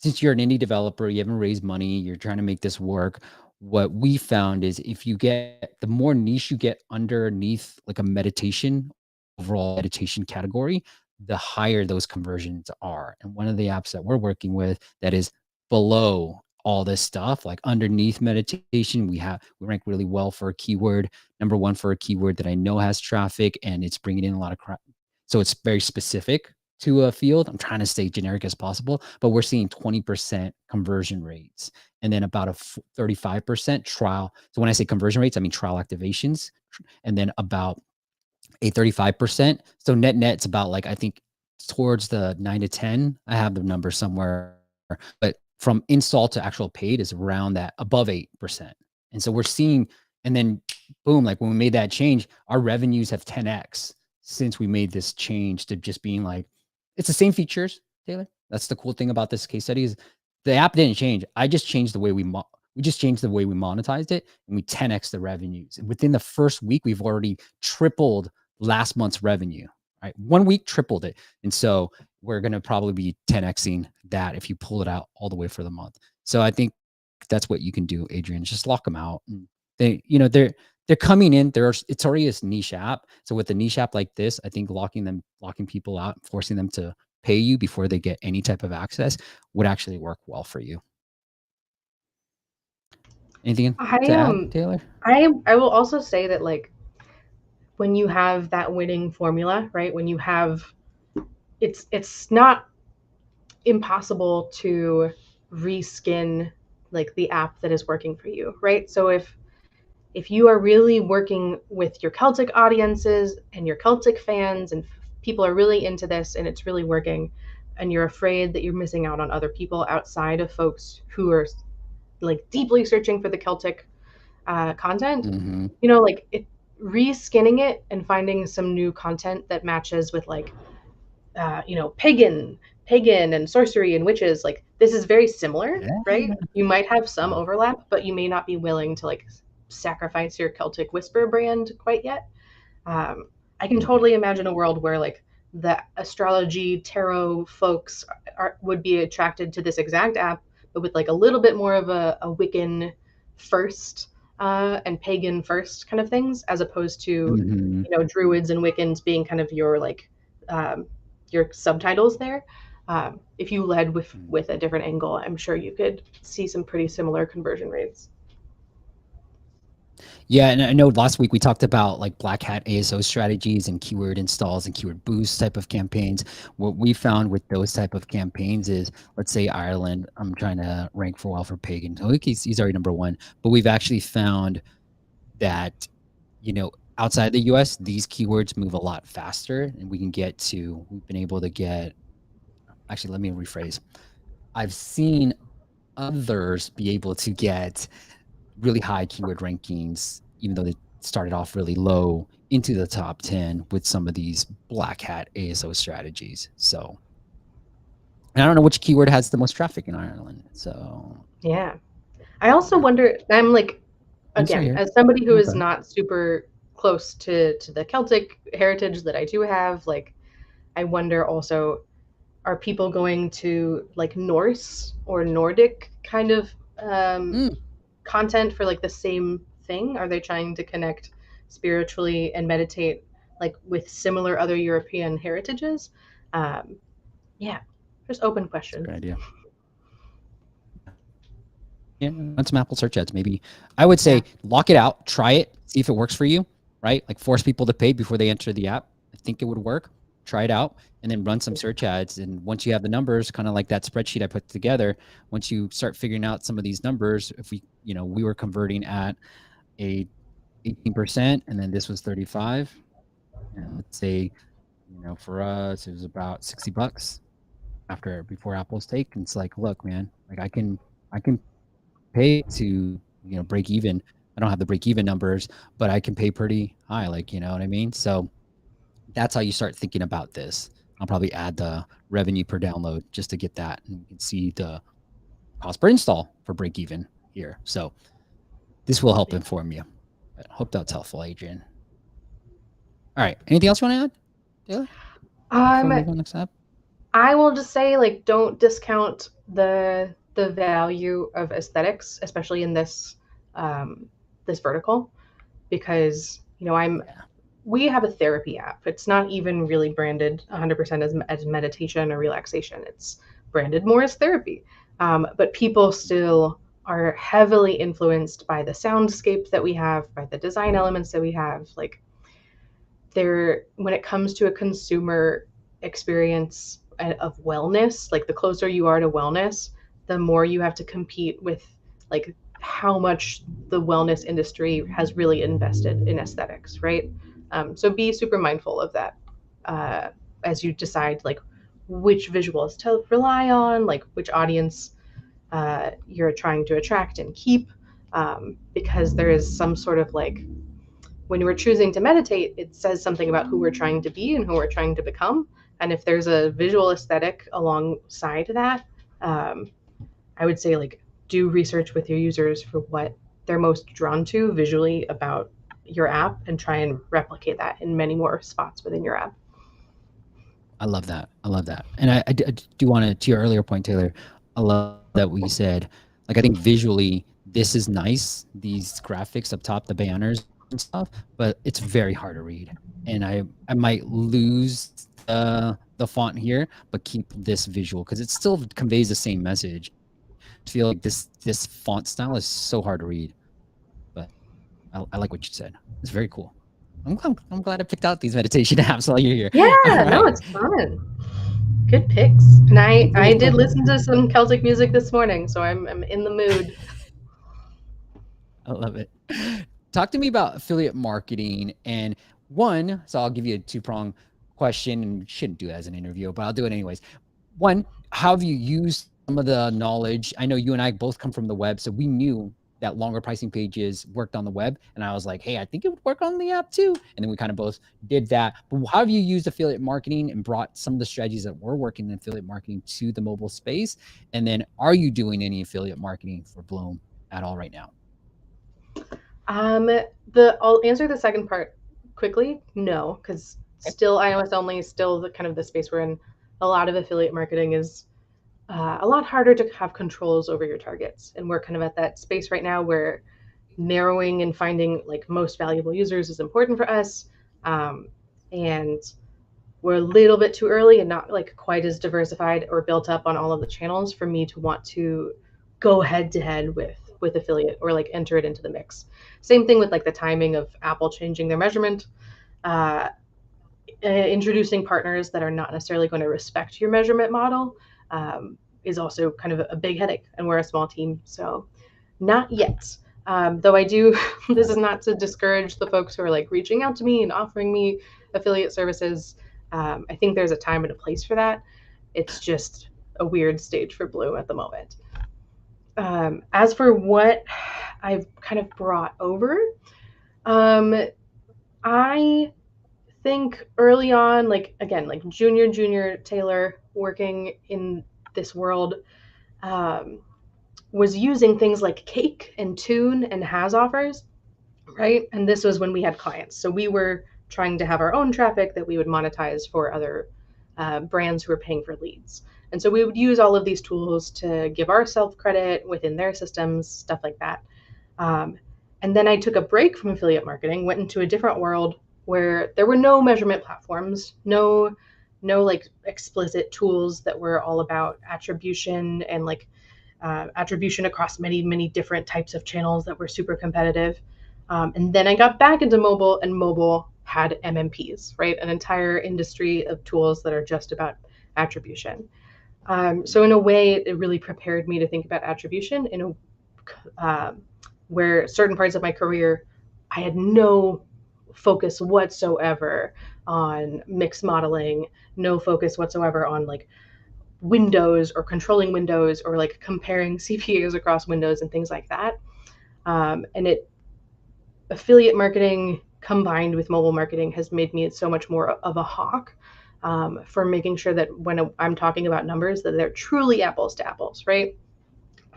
indie developer, you haven't raised money, you're trying to make this work. What we found is if you get the more niche you get underneath like a meditation, overall meditation category, the higher those conversions are. And one of the apps that we're working with that is below all this stuff, like underneath meditation, we rank really well for a keyword, number one for a keyword that I know has traffic and it's bringing in a lot of crap. So it's very specific to a field. I'm trying to stay generic as possible, but we're seeing 20% conversion rates and then about a 35% trial. So when I say conversion rates, I mean trial activations, and then about a 35%. So net, it's about like, I think towards the 9 to 10. I have the number somewhere, but from install to actual paid is around that above 8%. And so we're seeing, and then boom, like when we made that change, our revenues have 10x since we made this change to just being like, it's the same features, Taylor. That's the cool thing about this case study is the app didn't change. I just changed the way we just changed the way we monetized it and we 10x the revenues. And within the first week, we've already tripled last month's revenue, right? 1 week tripled it. And so we're going to probably be 10xing that if you pull it out all the way for the month. So I think that's what you can do, Adrian. Just lock them out. And they're coming in. It's already a niche app. So with a niche app like this, I think locking people out, forcing them to pay you before they get any type of access would actually work well for you. Anything I to add, Taylor? I will also say that, like, when you have that winning formula, right? When you have, it's not impossible to reskin like the app that is working for you, right? So if you are really working with your Celtic audiences and your Celtic fans and people are really into this and it's really working, and you're afraid that you're missing out on other people outside of folks who are like deeply searching for the Celtic content, Mm-hmm. like reskinning it and finding some new content that matches with like pagan and sorcery and witches. Like, this is very similar, Yeah. right? You might have some overlap, but you may not be willing to like sacrifice your Celtic Whisper brand quite yet. I can totally imagine a world where like the astrology tarot folks would be attracted to this exact app, but with like a little bit more of a Wiccan first and pagan first kind of things, as opposed to Mm-hmm. druids and Wiccans being kind of your like um, your subtitles there. If you led with a different angle, I'm sure you could see some pretty similar conversion rates. Yeah, and I know last week we talked about like black hat ASO strategies and keyword installs and keyword boost type of campaigns. What we found with those type of campaigns is, let's say Ireland, I'm trying to rank for well for pagan. So he's already number one, but we've actually found that, outside the US, these keywords move a lot faster and we've been able to get, actually, let me rephrase. I've seen others be able to get really high keyword rankings, even though they started off really low into the top 10 with some of these black hat ASO strategies. So, and I don't know which keyword has the most traffic in Ireland. So, Yeah. I also yeah. wonder, I'm like, I'm sorry again, here. as somebody who is Okay. not super close to the Celtic heritage that I do have, like, I wonder also, are people going to like Norse or Nordic kind of Mm, content for like the same thing? Are they trying to connect spiritually and meditate like with similar other European heritages? Um, yeah, just open that's a question. good idea. run some Apple search ads. Maybe I would Yeah. say lock it out, try it, see if it works for you, right? Like force people to pay before they enter the app. I think it would work. Try it out and then run some search ads. And once you have the numbers, kind of like that spreadsheet I put together, once you start figuring out some of these numbers, if we were converting at a 18% and then this was 35, and let's say, for us, it was about $60 before Apple's take. And it's like, look, man, like I can pay to break even. I don't have the break even numbers, but I can pay pretty high, like, you know what I mean? So that's how you start thinking about this. I'll probably add the revenue per download just to get that, and you can see the cost per install for break even here. So this will help inform you. I hope that's helpful, Adrian. All right, anything else you want to add, Taylor, before we Um, move on next step? I will just say, like, don't discount the value of aesthetics, especially in this vertical, because Yeah, we have a therapy app. It's not even really branded 100% as meditation or relaxation. It's branded more as therapy. But people still are heavily influenced by the soundscape that we have, by the design elements that we have. Like, when it comes to a consumer experience of wellness, like the closer you are to wellness, the more you have to compete with, like, how much the wellness industry has really invested in aesthetics, right? So be super mindful of that uh, as you decide, like, which visuals to rely on, like which audience you're trying to attract and keep, because there is some sort of, like, when we're choosing to meditate, it says something about who we're trying to be and who we're trying to become. And if there's a visual aesthetic alongside that, um, I would say, like, do research with your users for what they're most drawn to visually about your app and try and replicate that in many more spots within your app. I love that. I love that. And I do want to your earlier point, Taylor. I love that we said, like, I think visually this is nice, these graphics up top, the banners and stuff, but it's very hard to read. And I might lose the font here, but keep this visual because it still conveys the same message. I feel like this font style is so hard to read, but I like what you said. It's very cool. I'm glad I picked out these meditation apps while you're here. All Yeah, no, right. it's fun. Good picks. And I Cool, did cool. listen to some Celtic music this morning, so I'm in the mood. I love it. Talk to me about affiliate marketing. And one, so I'll give you a two-prong question, and shouldn't do it as an interview, but I'll do it anyways. One, how have you used some of the knowledge? I know you and I both come from the web, so we knew that longer pricing pages worked on the web. And I was like, hey, I think it would work on the app too. And then we kind of both did that. But how have you used affiliate marketing and brought some of the strategies that were working in affiliate marketing to the mobile space? And then are you doing any affiliate marketing for Bloom at all right now? Um, I'll answer the second part quickly. No, because still iOS only, still the kind of the space we're in. A lot of affiliate marketing is a lot harder to have controls over your targets, and we're kind of at that space right now where narrowing and finding, like, most valuable users is important for us, and we're a little bit too early and not, like, quite as diversified or built up on all of the channels for me to want to go head to head with affiliate or, like, enter it into the mix. Same thing with, like, the timing of Apple changing their measurement, uh, introducing partners that are not necessarily going to respect your measurement model, is also kind of a big headache, and we're a small team, so not yet. Though I do, this is not to discourage the folks who are, like, reaching out to me and offering me affiliate services. I think there's a time and a place for that. It's just a weird stage for Bloom at the moment. As for what I've kind of brought over, um, I think early on, like, again, like junior Taylor working in this world, um, was using things like Cake and Tune and Has offers, right? And this was when we had clients. So we were trying to have our own traffic that we would monetize for other brands who were paying for leads. And so we would use all of these tools to give ourselves credit within their systems, stuff like that. Um, and then I took a break from affiliate marketing, went into a different world where there were no measurement platforms, no like explicit tools that were all about attribution and, like, attribution across many, many different types of channels that were super competitive. And then I got back into mobile, and mobile had MMPs, right? An entire industry of tools that are just about attribution. So in a way, it really prepared me to think about attribution in a where certain parts of my career, I had no focus whatsoever on mix modeling, no focus whatsoever on like windows or controlling windows or like comparing CPAs across windows and things like that. And it affiliate marketing combined with mobile marketing has made me so much more of a hawk for making sure that when I'm talking about numbers, that they're truly apples to apples, right?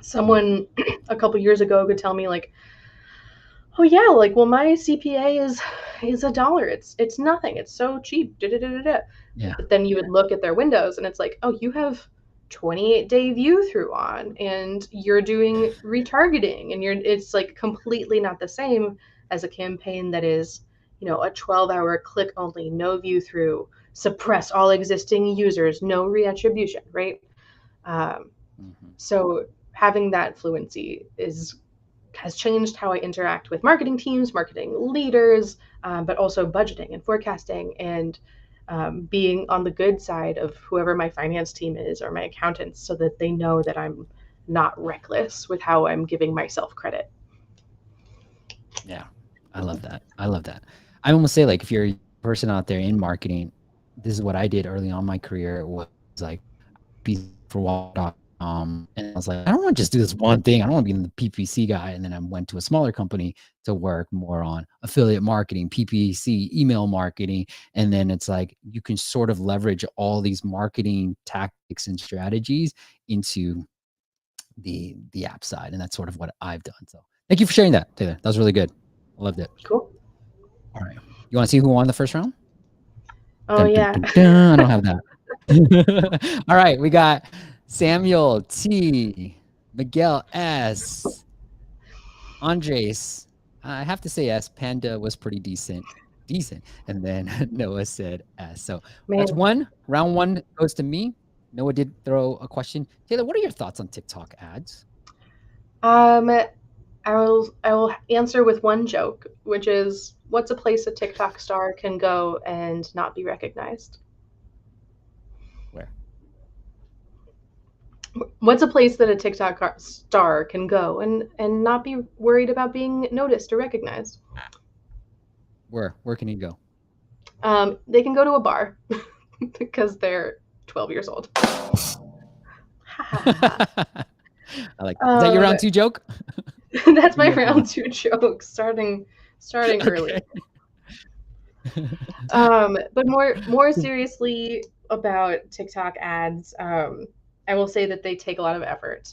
Someone a couple years ago could tell me like, oh yeah, like, well, my CPA is $1. It's nothing. It's so cheap. Da, da, da, da, da. Yeah. But then you would look at their windows and it's like, oh, you have 28-day view through on, and you're doing retargeting, and it's like completely not the same as a campaign that is, a 12-hour click only, no view through, suppress all existing users, no reattribution, right? So having that fluency has changed how I interact with marketing teams, marketing leaders, but also budgeting and forecasting, and being on the good side of whoever my finance team is or my accountants, so that they know that I'm not reckless with how I'm giving myself credit. Yeah, I love that. I love that. I almost say, like, if you're a person out there in marketing, this is what I did early on in my career. Was like, be for and I was like, I don't want to just do this one thing. I don't want to be the PPC guy. And then I went to a smaller company to work more on affiliate marketing, PPC, email marketing. And then it's like, you can sort of leverage all these marketing tactics and strategies into the app side. And that's sort of what I've done. So thank you for sharing that, Taylor. That was really good. I loved it. Cool. All right. You want to see who won the first round? Oh, Dun, yeah. dun, dun, dun. I don't have that. All right. We got Samuel T, Miguel S, Andres. I have to say S. Panda was pretty decent. And then Noah said S. So that's one. Round one goes to me. Noah did throw a question. Taylor, what are your thoughts on TikTok ads? I will answer with one joke, which is, what's a place a TikTok star can go and not be recognized? Where? What's a place that a TikTok star can go and not be worried about being noticed or recognized? Where can he go? They can go to a bar because they're 12 years old. I like that. Is that your round two joke? That's my round two joke, starting early. But more seriously about TikTok ads, I will say that they take a lot of effort.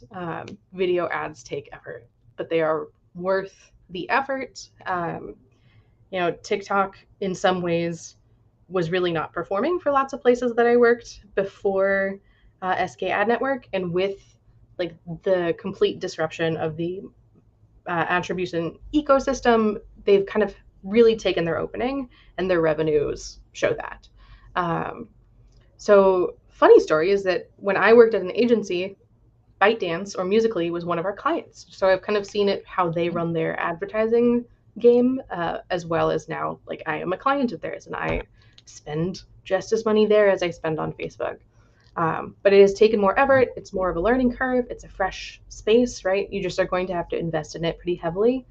Video ads take effort, but they are worth the effort. TikTok in some ways was really not performing for lots of places that I worked before SK Ad Network, and with like the complete disruption of the attribution ecosystem, they've kind of really taken their opening, and their revenues show that. So funny story is that when I worked at an agency, ByteDance or Musical.ly was one of our clients. So I've kind of seen it, how they run their advertising game, as well as now, like, I am a client of theirs and I spend just as money there as I spend on Facebook. But it has taken more effort. It's more of a learning curve. It's a fresh space, right? You just are going to have to invest in it pretty heavily.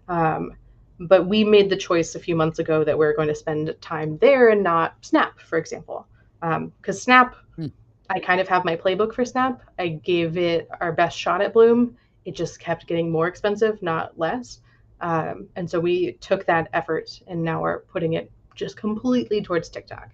But we made the choice a few months ago that we're going to spend time there and not Snap, for example. Because Snap, I kind of have my playbook for Snap. I gave it our best shot at Bloom. It just kept getting more expensive, not less. And so we took that effort and now we're putting it just completely towards TikTok.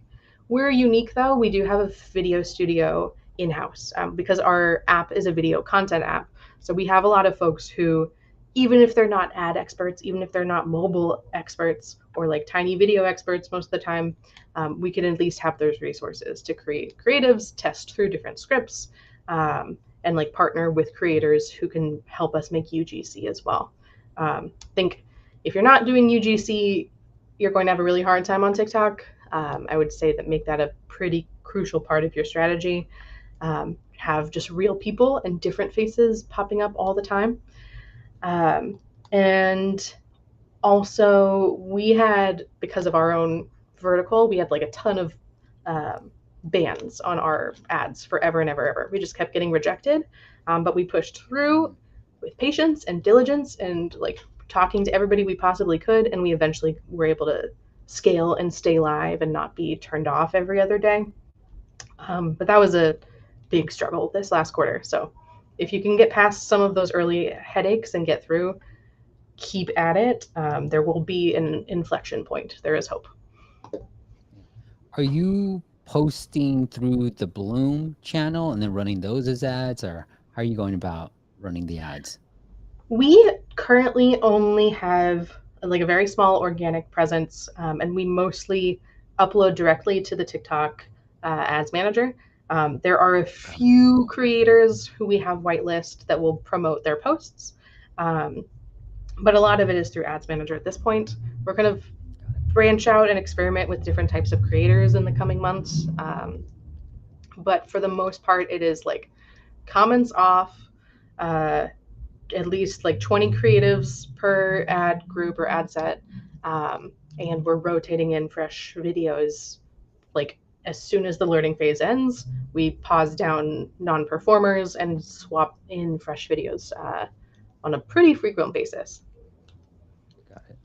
We're unique, though. We do have a video studio in-house because our app is a video content app. So we have a lot of folks who, even if they're not ad experts, even if they're not mobile experts or like tiny video experts most of the time, we can at least have those resources to create creatives, test through different scripts, and like partner with creators who can help us make UGC as well. I think if you're not doing UGC, you're going to have a really hard time on TikTok. I would say that make that a pretty crucial part of your strategy. have just real people and different faces popping up all the time. And also, we had, because of our own vertical, we had like a ton of bans on our ads forever and ever, ever. We just kept getting rejected, but we pushed through with patience and diligence and like talking to everybody we possibly could, and we eventually were able to scale and stay live and not be turned off every other day. But that was a big struggle this last quarter. So if you can get past some of those early headaches and get through, keep at it. There will be an inflection point. There is hope. Are you posting through the Bloom channel and then running those as ads, or how are you going about running the ads? We currently only have like a very small organic presence, and we mostly upload directly to the TikTok ads manager. There are a few creators who we have whitelist that will promote their posts, but a lot of it is through ads manager at this point. We're kind of branch out and experiment with different types of creators in the coming months. But for the most part, it is like comments off, at least like 20 creatives per ad group or ad set. And we're rotating in fresh videos. Like as soon as the learning phase ends, we pause down non-performers and swap in fresh videos on a pretty frequent basis. Got it.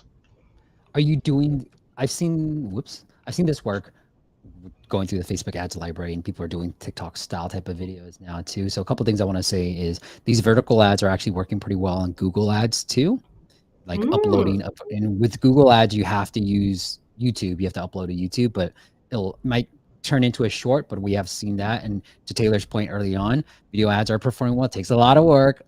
Are you doing, I've seen this work going through the Facebook ads library, and people are doing TikTok style type of videos now too. So a couple things I want to say is these vertical ads are actually working pretty well on Google ads too. Like uploading up, and with Google ads, you have to use YouTube. You have to upload to YouTube, but might turn into a short, but we have seen that. And to Taylor's point early on, video ads are performing well. It takes a lot of work,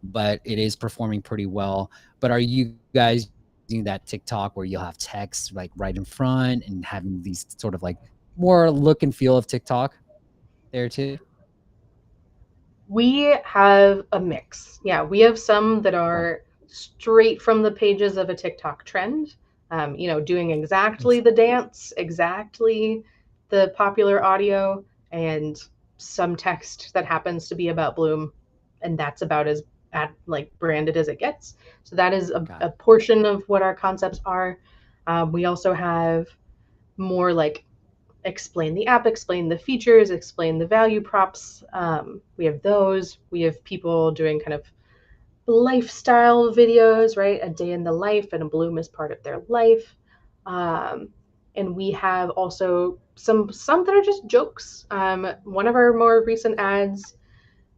but it is performing pretty well. But are you guys using that TikTok where you'll have text like right in front and having these sort of like more look and feel of TikTok there too? We have a mix. Yeah, we have some that are straight from the pages of a TikTok trend, doing exactly the dance, exactly the popular audio, and some text that happens to be about Bloom, and that's about as branded as it gets. So that is a portion of what our concepts are. We also have more like explain the app, explain the features, explain the value props. We have those. We have people doing kind of lifestyle videos, right? A day in the life, and a Bloom is part of their life. And we have also some that are just jokes. One of our more recent ads,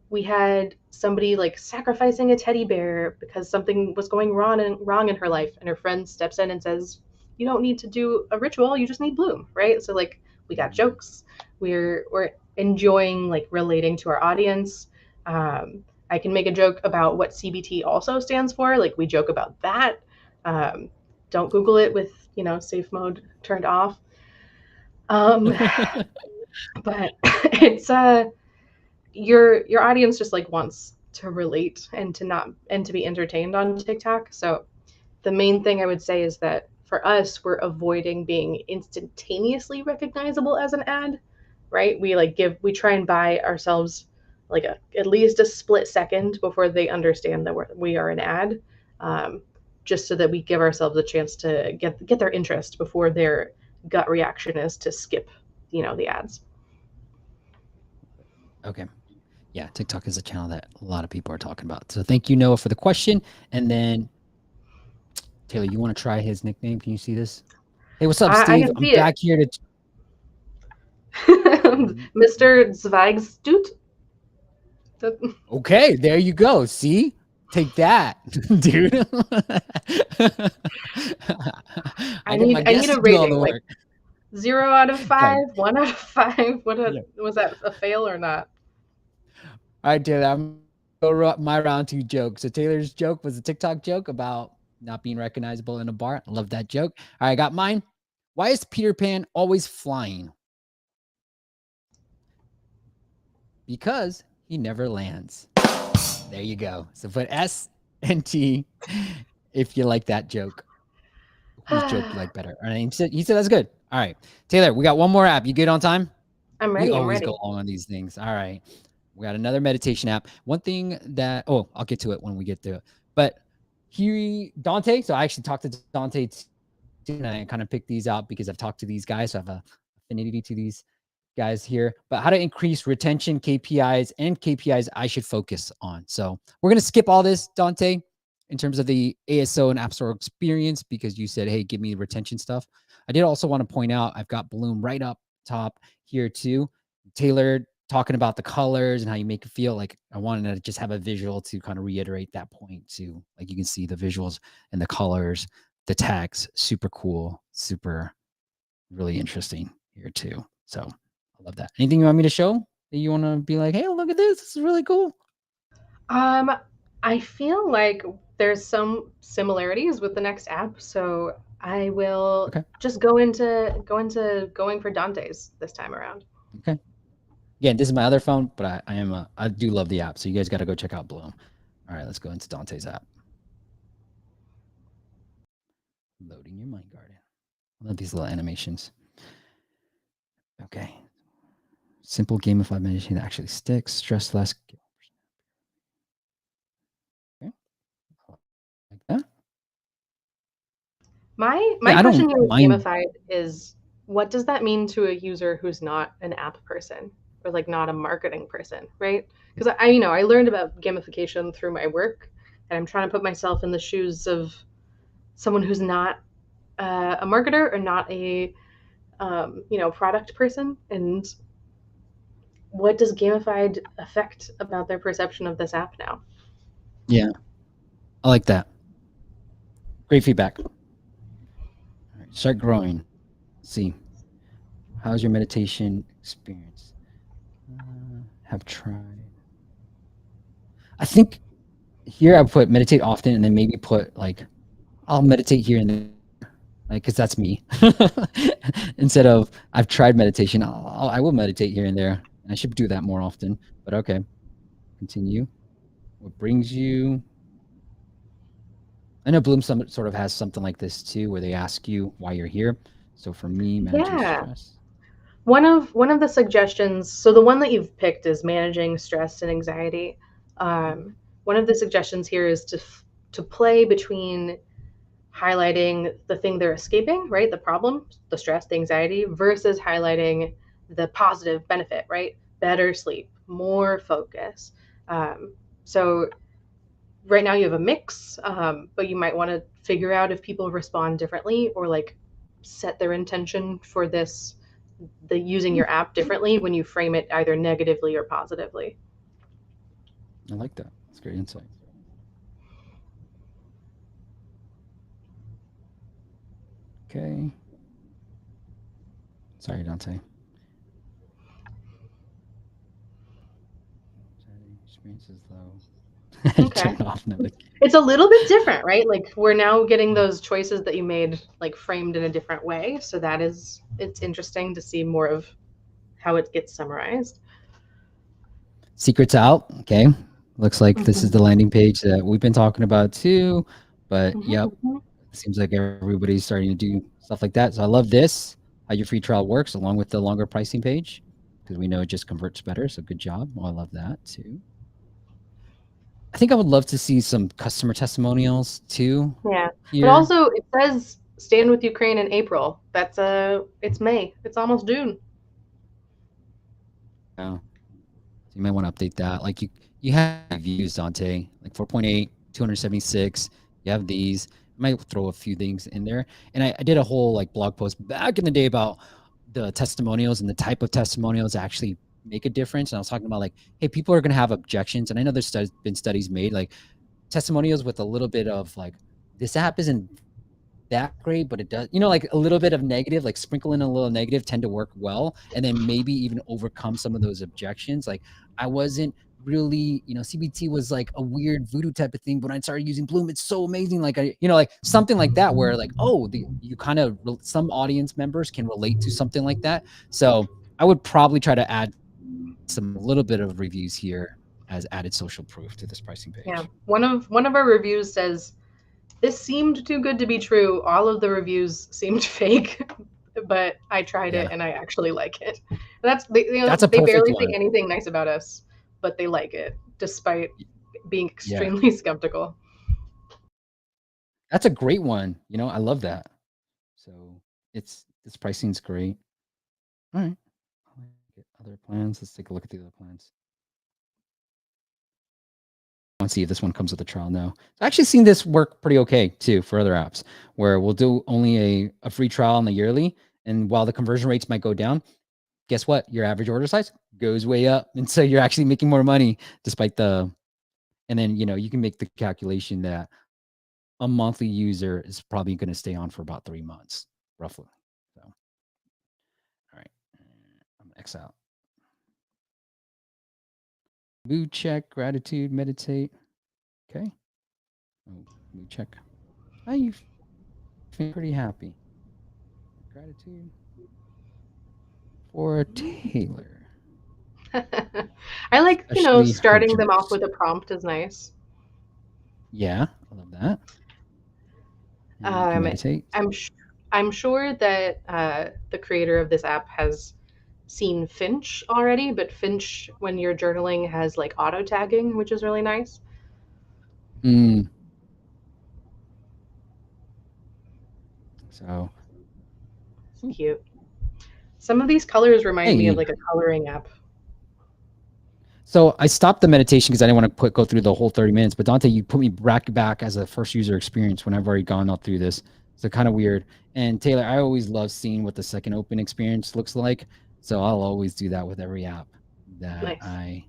we had somebody like sacrificing a teddy bear because something was going wrong in her life, and her friend steps in and says, "You don't need to do a ritual. You just need Bloom," right? So like we got jokes. We're enjoying like relating to our audience. I can make a joke about what CBT also stands for. Like we joke about that. Don't Google it with safe mode turned off. But it's your audience just like wants to relate and to be entertained on TikTok. So the main thing I would say is that for us, we're avoiding being instantaneously recognizable as an ad, right? We try and buy ourselves like at least a split second before they understand that we are an ad, just so that we give ourselves a chance to get their interest before their gut reaction is to skip, the ads. Okay. Yeah, TikTok is a channel that a lot of people are talking about. So thank you, Noah, for the question. And then Taylor, you want to try his nickname? Can you see this? Hey, what's up, Steve? I'm back here to Mr. Zweigstut. Okay, there you go. See? Take that, dude. I need a rating, like 0 out of 5, okay. 1 out of 5. Was that a fail or not? All right, Taylor, I'm going to go my round 2 joke. So Taylor's joke was a TikTok joke about not being recognizable in a bar. I love that joke. All right, I got mine. Why is Peter Pan always flying? Because he never lands. There you go. So put S and T if you like that joke. Whose joke you like better? All right, he said that's good. All right, Taylor, we got one more app. You good on time? I'm We ready. I'm always ready. go long on these things. All right. We got another meditation app. One thing that, oh, I'll get to it when we get to it. But here, Dante. So I actually talked to Dante too, and I kind of picked these out because I've talked to these guys. So I have a affinity to these guys here. But how to increase retention KPIs and KPIs I should focus on. So we're going to skip all this, Dante, in terms of the ASO and App Store experience because you said, hey, give me retention stuff. I did also want to point out I've got Bloom right up top here too. Taylor talking about the colors and how you make it feel. Like I wanted to just have a visual to kind of reiterate that point too. Like you can see the visuals and the colors, the tags, super cool, super really interesting here too. So I love that. Anything you want me to show that you want to be like, hey, look at this. This is really cool. Um, I feel like there's some similarities with the next app, so I will Okay. just go into going for Dante's this time around. Okay. Again, this is my other phone, but I do love the app. So you guys got to go check out Bloom. All right, let's go into Dante's app. Loading your mind garden. I love these little animations. Okay. Simple gamified meditation that actually sticks, stress less. Okay. Like that. My Yeah, I question don't here with mind. gamified is what does that mean to a user who's not an app person or like not a marketing person, right? Because I learned about gamification through my work, and I'm trying to put myself in the shoes of someone who's not a marketer or not a product person, and what does gamified affect about their perception of this app now? Yeah, I like that. Great feedback. All right, start growing. Let's see. How's your meditation experience? Have tried. I think here I put meditate often and then maybe put like, I'll meditate here and there, like, because that's me. Instead of I've tried meditation, I will meditate here and there. And I should do that more often. But okay, continue. What brings you? I know Bloom sort of has something like this too, where they ask you why you're here. So for me, managing Yeah. stress. One of the suggestions, so the one that you've picked is managing stress and anxiety. Mhm. One of the suggestions here is to play between highlighting the thing they're escaping, right? The problem, the stress, the anxiety, versus highlighting the positive benefit, right? Better sleep, more focus. So right now you have a mix, but you might want to figure out if people respond differently or like set their intention for the using Hmm, your app differently when you frame it either negatively or positively. I like that. That's great insight. Okay. Sorry, Dante. Experiences though. Okay. Turn off notifications. It's a little bit different, right? Like we're now getting those choices that you made like framed in a different way. So it's interesting to see more of how it gets summarized. Secrets out. Okay. Looks like this is Mm-hmm. the landing page that we've been talking about too. But yep, Mm-hmm. seems like everybody's starting to do stuff like that. So I love this, how your free trial works along with the longer pricing page because we know it just converts better. So good job. Well, I love that too. I think I would love to see some customer testimonials too Yeah. But here. also it says stand with Ukraine in April. It's May. It's almost June. Yeah. So you might want to update that. Like you have reviews, Dante, like 4.8, 276. You have these. I might throw a few things in there. And I did a whole like blog post back in the day about the testimonials and the type of testimonials that actually make a difference. And I was talking about like, hey, people are going to have objections. And I know there's been studies made like testimonials with a little bit of like, this app isn't that great, but it does, like a little bit of negative, like sprinkle in a little negative tend to work well. And then maybe even overcome some of those objections. Like I wasn't really, CBT was like a weird voodoo type of thing, but when I started using Bloom, it's so amazing. Like like something like that, where like, oh, you kind of, some audience members can relate to something like that. So I would probably try to add some little bit of reviews here as added social proof to this pricing Yeah. page. One of our reviews says this seemed too good to be true. All of the reviews seemed fake, but I tried it Yeah. and I actually like it. That's a They perfect barely think one. anything nice about us, but they like it despite being Yeah, extremely skeptical. that's a great one. I love that. So this pricing's great. All right. I like it. Other plans. Let's take a look at the other plans. Want to see if this one comes with a trial. No, I've actually seen this work pretty okay too for other apps, where we'll do only a free trial on the yearly, and while the conversion rates might go down, guess what? Your average order size goes way up, and so you're actually making more money despite the. And then you can make the calculation that a monthly user is probably going to stay on for about 3 months, roughly. So, all right, I'm gonna X out. Mood check, gratitude, meditate. Okay. Oh, mood check. How you feel? Pretty happy. Gratitude for Taylor. I like, Especially her starting them off jokes. with a prompt is nice. Yeah, I love that. And you can Um, meditate. I'm sh- I'm sure that the creator of this app has seen Finch already, but Finch, when you're journaling, has like auto tagging, which is really nice. Mm, so, It's cute. Some of these colors remind me of hey, like a coloring app. so I stopped the meditation because I didn't want to go through the whole 30 minutes. But Dante, you put me back as a first user experience when I've already gone all through this. So kind of weird. And Taylor, I always love seeing what the second open experience looks like. So I'll always do that with every app that Nice. I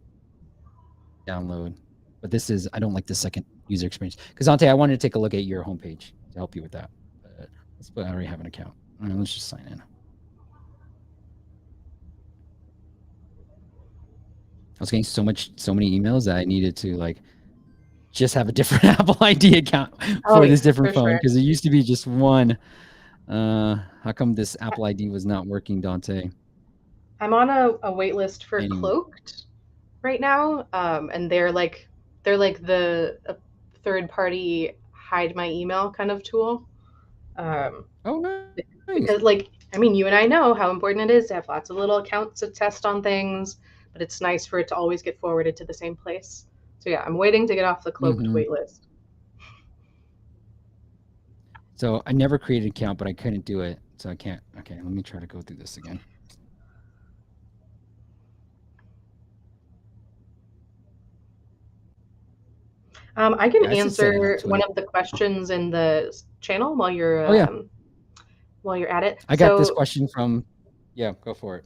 download. But I don't like the second user experience. Because Dante, I wanted to take a look at your homepage to help you with that. But I already have an account. All right, let's just sign in. I was getting so many emails that I needed to just have a different Apple ID account Oh for yeah, this different for phone sure. because it used to be just one. How come this Apple ID was not working, Dante? I'm on a wait list for Anyway. Cloaked right now, and they're like the third party hide my email kind of tool. Um, Oh, nice. because I mean, you and I know how important it is to have lots of little accounts to test on things, but it's nice for it to always get forwarded to the same place. So yeah, I'm waiting to get off the Cloaked Mm-hmm. wait list. So I never created an account, but I couldn't do it. So I can't. Okay, let me try to go through this again. I can Yeah, I should set it up answer so one of the questions in the channel Oh yeah, while you're at it. I got this So question from. Yeah, go for it.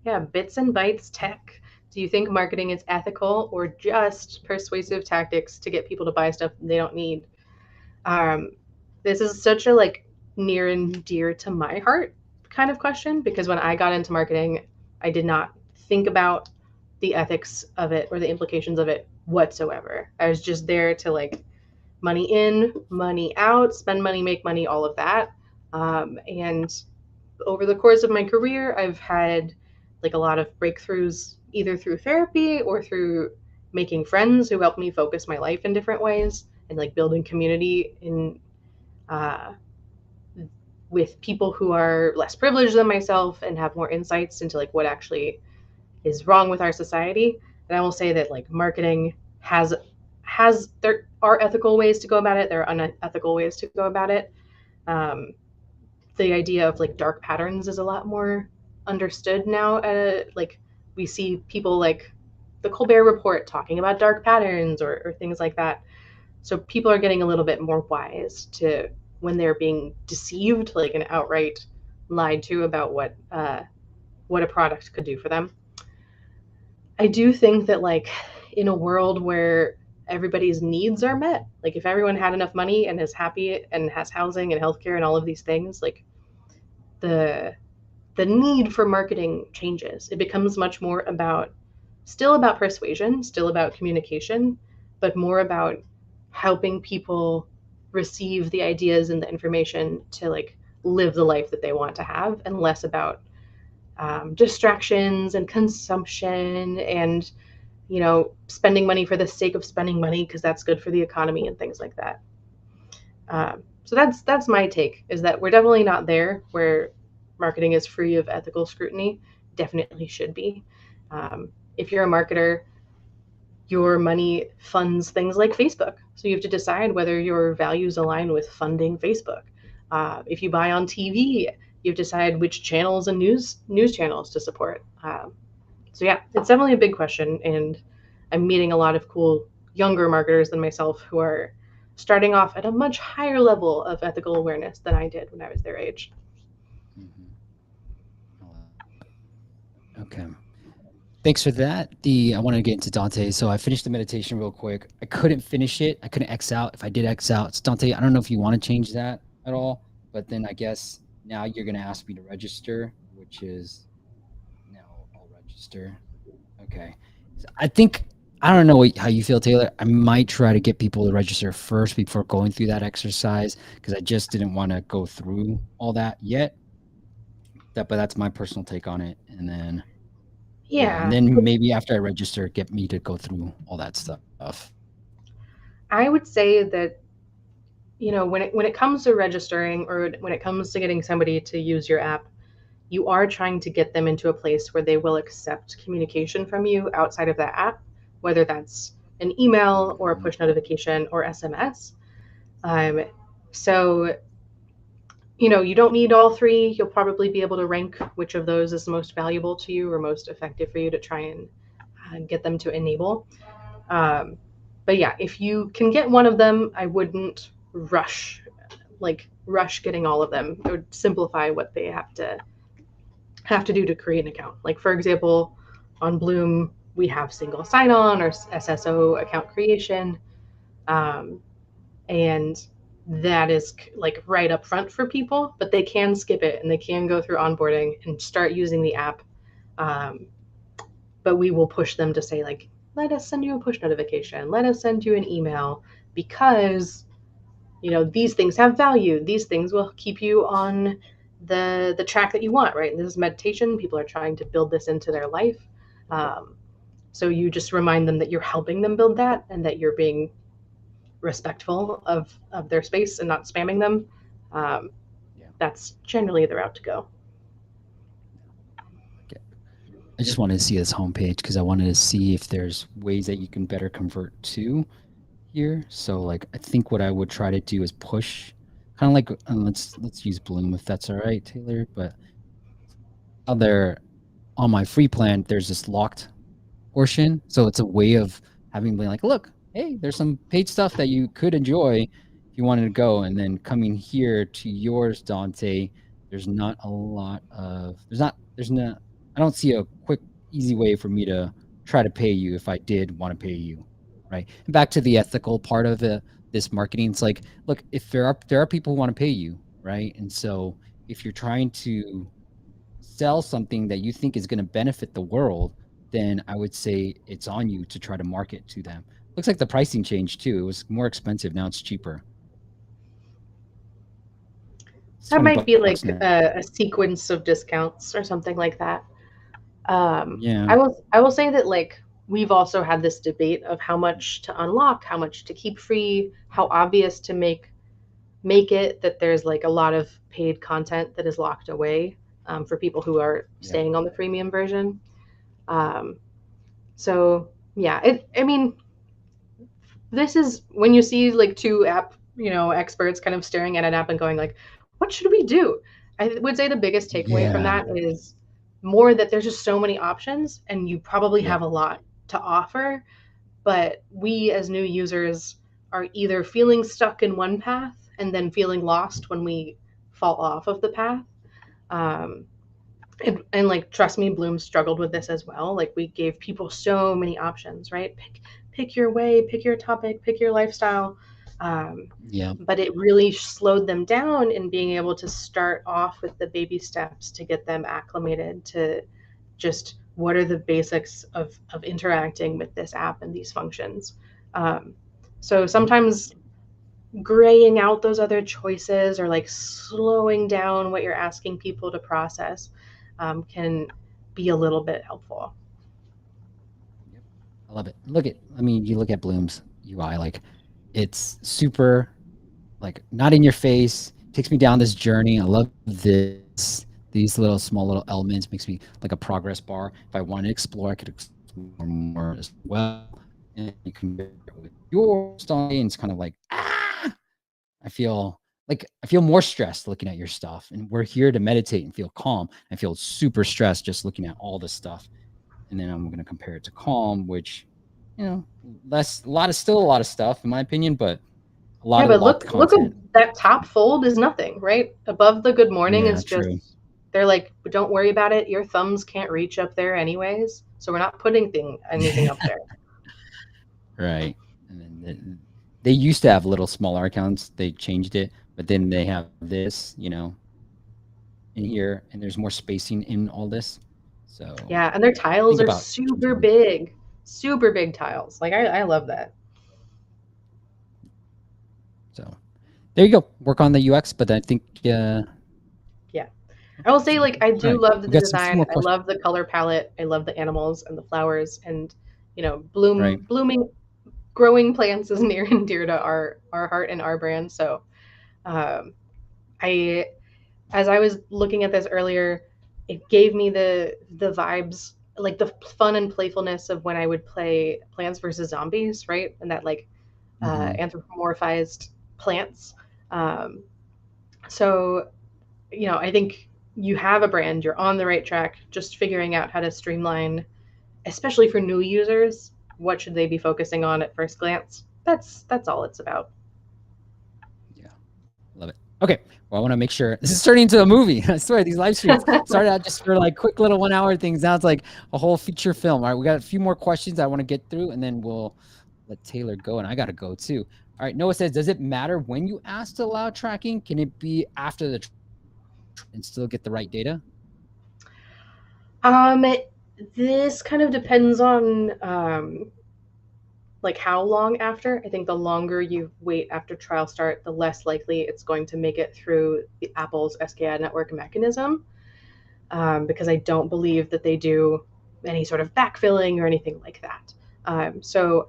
yeah, Bits and Bytes Tech. Do you think marketing is ethical or just persuasive tactics to get people to buy stuff they don't need? Um, this is such a near and dear to my heart kind of question because when I got into marketing, I did not think about the ethics of it or the implications of it whatsoever. I was just there to money in, money out, spend money, make money, all of that. And over the course of my career, I've had a lot of breakthroughs either through therapy or through making friends who helped me focus my life in different ways and building community in uh, with people who are less privileged than myself and have more insights into what actually is wrong with our society. And I will say that marketing there are ethical ways to go about it. There are unethical ways to go about it. Um, the idea of dark patterns is a lot more understood now. We see people like the Colbert Report talking about dark patterns or things like that. So people are getting a little bit more wise to when they're being deceived, and outright lied to about what a product could do for them. I do think that in a world where everybody's needs are met, if everyone had enough money and is happy and has housing and healthcare and all of these things, the the need for marketing changes. It becomes much more still about persuasion, still about communication, but more about helping people receive the ideas and the information to live the life that they want to have, and less about distractions and consumption and spending money for the sake of spending money because that's good for the economy and things like that. So that's my take, is that we're definitely not there where marketing is free of ethical scrutiny, definitely should be. If you're a marketer, your money funds things like Facebook. So you have to decide whether your values align with funding Facebook. If you buy on TV, you have to decide which channels and news channels to support. So yeah, it's definitely a big question, and I'm meeting a lot of cool younger marketers than myself who are starting off at a much higher level of ethical awareness than I did when I was their age. Okay. Thanks for that. I want to get into Dante. So I finished the meditation real quick. I couldn't finish it. I couldn't X out. If I did X out, it's Dante. I don't know if you want to change that at all, but then I guess now you're going to ask me to register, which is now I'll register. Okay. I think, I don't know how you feel, Taylor. I might try to get people to register first before going through that exercise because I just didn't want to go through all that yet. But that's my personal take on it. And then and then maybe after I register, get me to go through all that stuff. I would say that, you know, when it comes to registering or when it comes to getting somebody to use your app, you are trying to get them into a place where they will accept communication from you outside of that app, whether that's an email or a push notification or SMS. So, you know, you don't need all three. You'll probably be able to rank which of those is most valuable to you or most effective for you to try and get them to enable. But yeah, if you can get one of them, I wouldn't rush getting all of them. It would simplify what they have to do to create an account. Like for example, on Bloom, we have single sign-on or SSO account creation, and that is like right up front for people. But they can skip it and they can go through onboarding and start using the app. But we will push them to say like, let us send you a push notification. Let us send you an email because, you know, these things have value. These things will keep you on the track that you want, right? And this is meditation. People are trying to build this into their life. So you just remind them that you're helping them build that and that you're being respectful of their space and not spamming them. That's generally the route to go. I just wanted to see this homepage because I wanted to see if there's ways that you can better convert to here. So like, I think what I would try to do is push kind of like, let's use Bloom if that's all right, Taylor, but there on my free plan, there's this locked portion. So it's a way of having been like, look, hey, there's some paid stuff that you could enjoy if you wanted to go. And then coming here to yours, Dante, there's not a lot of, I don't see a quick, easy way for me to try to pay you if I did want to pay you, right? And back to the ethical part of this marketing, it's like, look, if there are people who want to pay you, right? And so if you're trying to sell something that you think is going to benefit the world, then I would say it's on you to try to market to them. Looks like the pricing changed too. It was more expensive. Now it's cheaper. That might be like a sequence of discounts or something like that. Yeah. I will say that like we've also had this debate of how much to unlock, how much to keep free, how obvious to make it that there's like a lot of paid content that is locked away for people who are staying on the freemium version. So yeah, I mean, this is when you see like two app, you know, experts kind of staring at an app and going like, what should we do? I would say the biggest takeaway from that is more that there's just so many options and you probably have a lot to offer, but we as new users are either feeling stuck in one path and then feeling lost when we fall off of the path. And like, trust me, Bloom struggled with this as well. Like we gave people so many options, right? Pick your way, pick your topic, pick your lifestyle. But it really slowed them down in being able to start off with the baby steps to get them acclimated to just what are the basics of interacting with this app and these functions. So sometimes graying out those other choices or like slowing down what you're asking people to process can be a little bit helpful. Yep. I love it. You look at Bloom's UI, like it's super like not in your face, takes me down this journey. I love this. These little small little elements makes me like a progress bar. If I want to explore, I could explore more as well. And you compare it with your story, and it's kind of like, I feel more stressed looking at your stuff. And we're here to meditate and feel calm. I feel super stressed just looking at all this stuff. And then I'm gonna compare it to calm, which, less still a lot of stuff in my opinion, but a lot Yeah, of but locked look at content. that top fold is nothing, right? Above the good morning Yeah, is true. just they're like, don't worry about it. Your thumbs can't reach up there anyways, so we're not putting anything up there. Right. And then they used to have little smaller accounts. They changed it, but then they have this, in here, and there's more spacing in all this. So Yeah, and their think tiles are about super big tiles. Like I love that. so there you go. Work on the UX, but I think Yeah. I will say, like, I all do right. love We the got some few design. more I questions. love the color palette. I love the animals and the flowers, and Right. blooming, growing plants is near and dear to our heart and our brand. So, um, I as I was looking at this earlier, it gave me the vibes, like the fun and playfulness of when I would play Plants vs Zombies, right? And that like Hmm. anthropomorphized plants. Um, so I think you have a brand, you're on the right track, just figuring out how to streamline, especially for new users, what should they be focusing on at first glance. That's all it's about. Yeah. Love it. Okay. Well, I want to make sure this is turning into a movie. I swear these live streams started out just for like quick little 1 hour things. Now it's like a whole feature film. All right. We got a few more questions I want to get through, and then we'll let Taylor go. And I got to go too. All right. Noah says, does it matter when you ask to allow tracking? Can it be after and still get the right data? um this kind of depends on like how long after. I think the longer you wait after trial start, the less likely it's going to make it through the Apple's SKI network mechanism, because I don't believe that they do any sort of backfilling or anything like that. So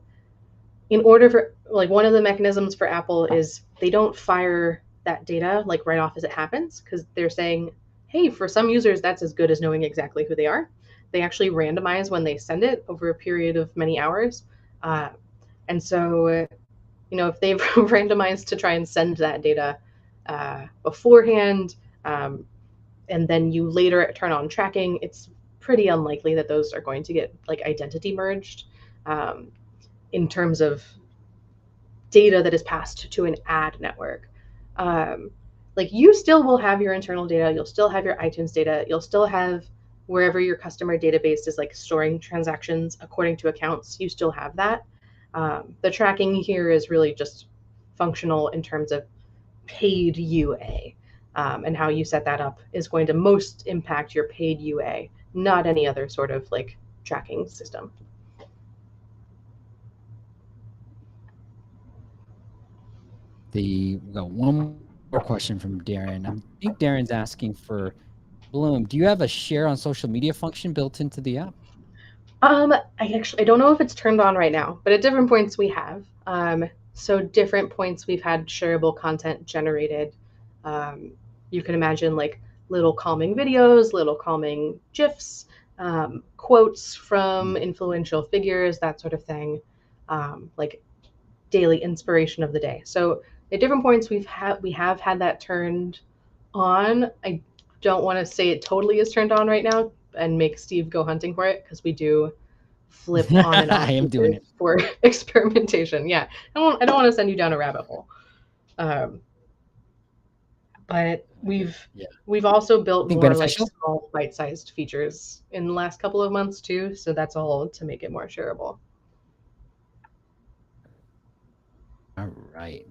in order for like one of the mechanisms for Apple is they don't fire that data like right off as it happens, because they're saying, hey, for some users that's as good as knowing exactly who they are. They actually randomize when they send it over a period of many hours. And so if they've randomized to try and send that data beforehand, and then you later turn on tracking, it's pretty unlikely that those are going to get like identity merged, um, in terms of data that is passed to an ad network. Um, like you still will have your internal data, you'll still have your iTunes data, you'll still have wherever your customer database is like storing transactions according to accounts, you still have that. The tracking here is really just functional in terms of paid UA. And how you set that up is going to most impact your paid UA, not any other sort of like tracking system. We got one more question from Darren. I think Darren's asking for Bloom. Do you have a share on social media function built into the app? I don't know if it's turned on right now, but at different points we have. So different points we've had shareable content generated. Um, you can imagine like little calming videos, little calming gifs, quotes from Mm. influential figures, that sort of thing. Like daily inspiration of the day. So at different points we have had that turned on. I don't want to say it totally is turned on right now and make Steve go hunting for it, because we do flip on and off I am doing features it. for experimentation. Yeah, I don't want to send you down a rabbit hole. Um, but Okay. we've Yeah. we've also built Think more like beneficial? small bite-sized features in the last couple of months too. So that's all to make it more shareable. All right.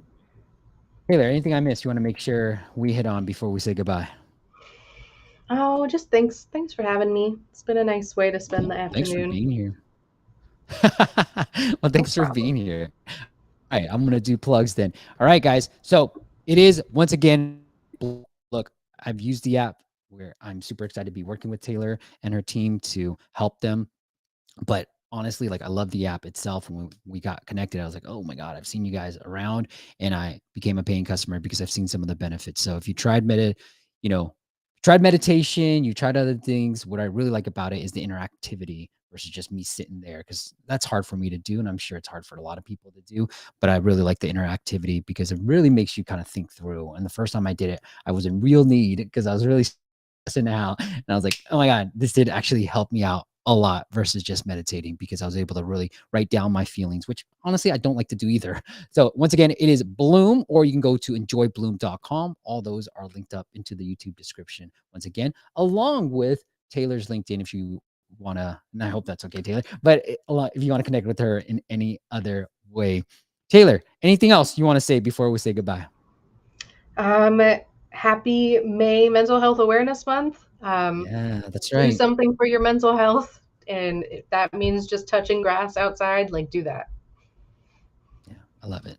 Taylor, anything I missed you want to make sure we hit on before we say goodbye? Oh, just thanks for having me. It's been a nice way to spend the Thanks for afternoon. being here. Well, No thanks for problem. being here. All right, I'm gonna do plugs then. All right, guys. So it is once again. Look, I've used the app where I'm super excited to be working with Taylor and her team to help them. But honestly, like I love the app itself. And when we got connected, I was like, oh my God, I've seen you guys around, and I became a paying customer because I've seen some of the benefits. So if you tried Meta, you know, tried meditation, you tried other things. What I really like about it is the interactivity versus just me sitting there, because that's hard for me to do. And I'm sure it's hard for a lot of people to do. But I really like the interactivity because it really makes you kind of think through. And the first time I did it, I was in real need because I was really stressing out. And I was like, oh my God, this did actually help me out a lot versus just meditating, because I was able to really write down my feelings, which honestly I don't like to do either. So once again, it is Bloom, or you can go to enjoybloom.com. All those are linked up into the YouTube description once again, along with Taylor's LinkedIn if you want to, and I hope that's okay, Taylor, but if you want to connect with her in any other way. Taylor, anything else you want to say before we say goodbye? Um, Happy May Mental Health Awareness Month. Yeah, that's Do right. something for your mental health. And if that means just touching grass outside, like do that. Yeah, I love it.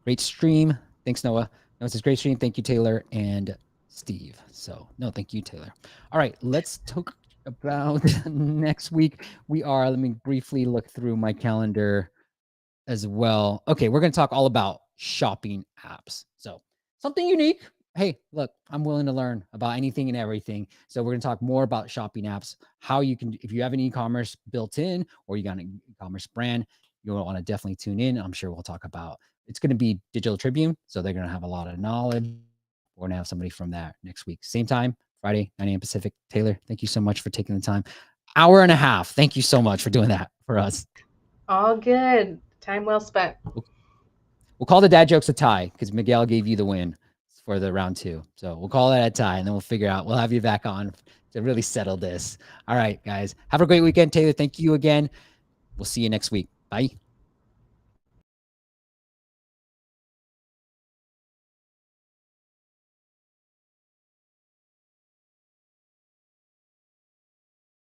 Great stream. Thanks, Noah. No, it's a great stream. Thank you, Taylor and Steve. So, no, thank you, Taylor. All right, let's talk about next week. Let me briefly look through my calendar as well. Okay, we're going to talk all about shopping apps. So, something unique. Hey, look, I'm willing to learn about anything and everything. So, we're going to talk more about shopping apps, how you can, if you have an e-commerce built in or you got an e-commerce brand, you'll want to definitely tune in. I'm sure we'll talk about it's going to be Digital Tribune. So, they're going to have a lot of knowledge. We're going to have somebody from that next week. Same time, Friday, 9 a.m. Pacific. Taylor, thank you so much for taking the time. Hour and a half. Thank you so much for doing that for us. All good. Time well spent. We'll call the dad jokes a tie because Miguel gave you the win for the round 2. So we'll call that a tie, and then we'll figure out. We'll have you back on to really settle this. All right, guys. Have a great weekend. Taylor, thank you again. We'll see you next week. Bye.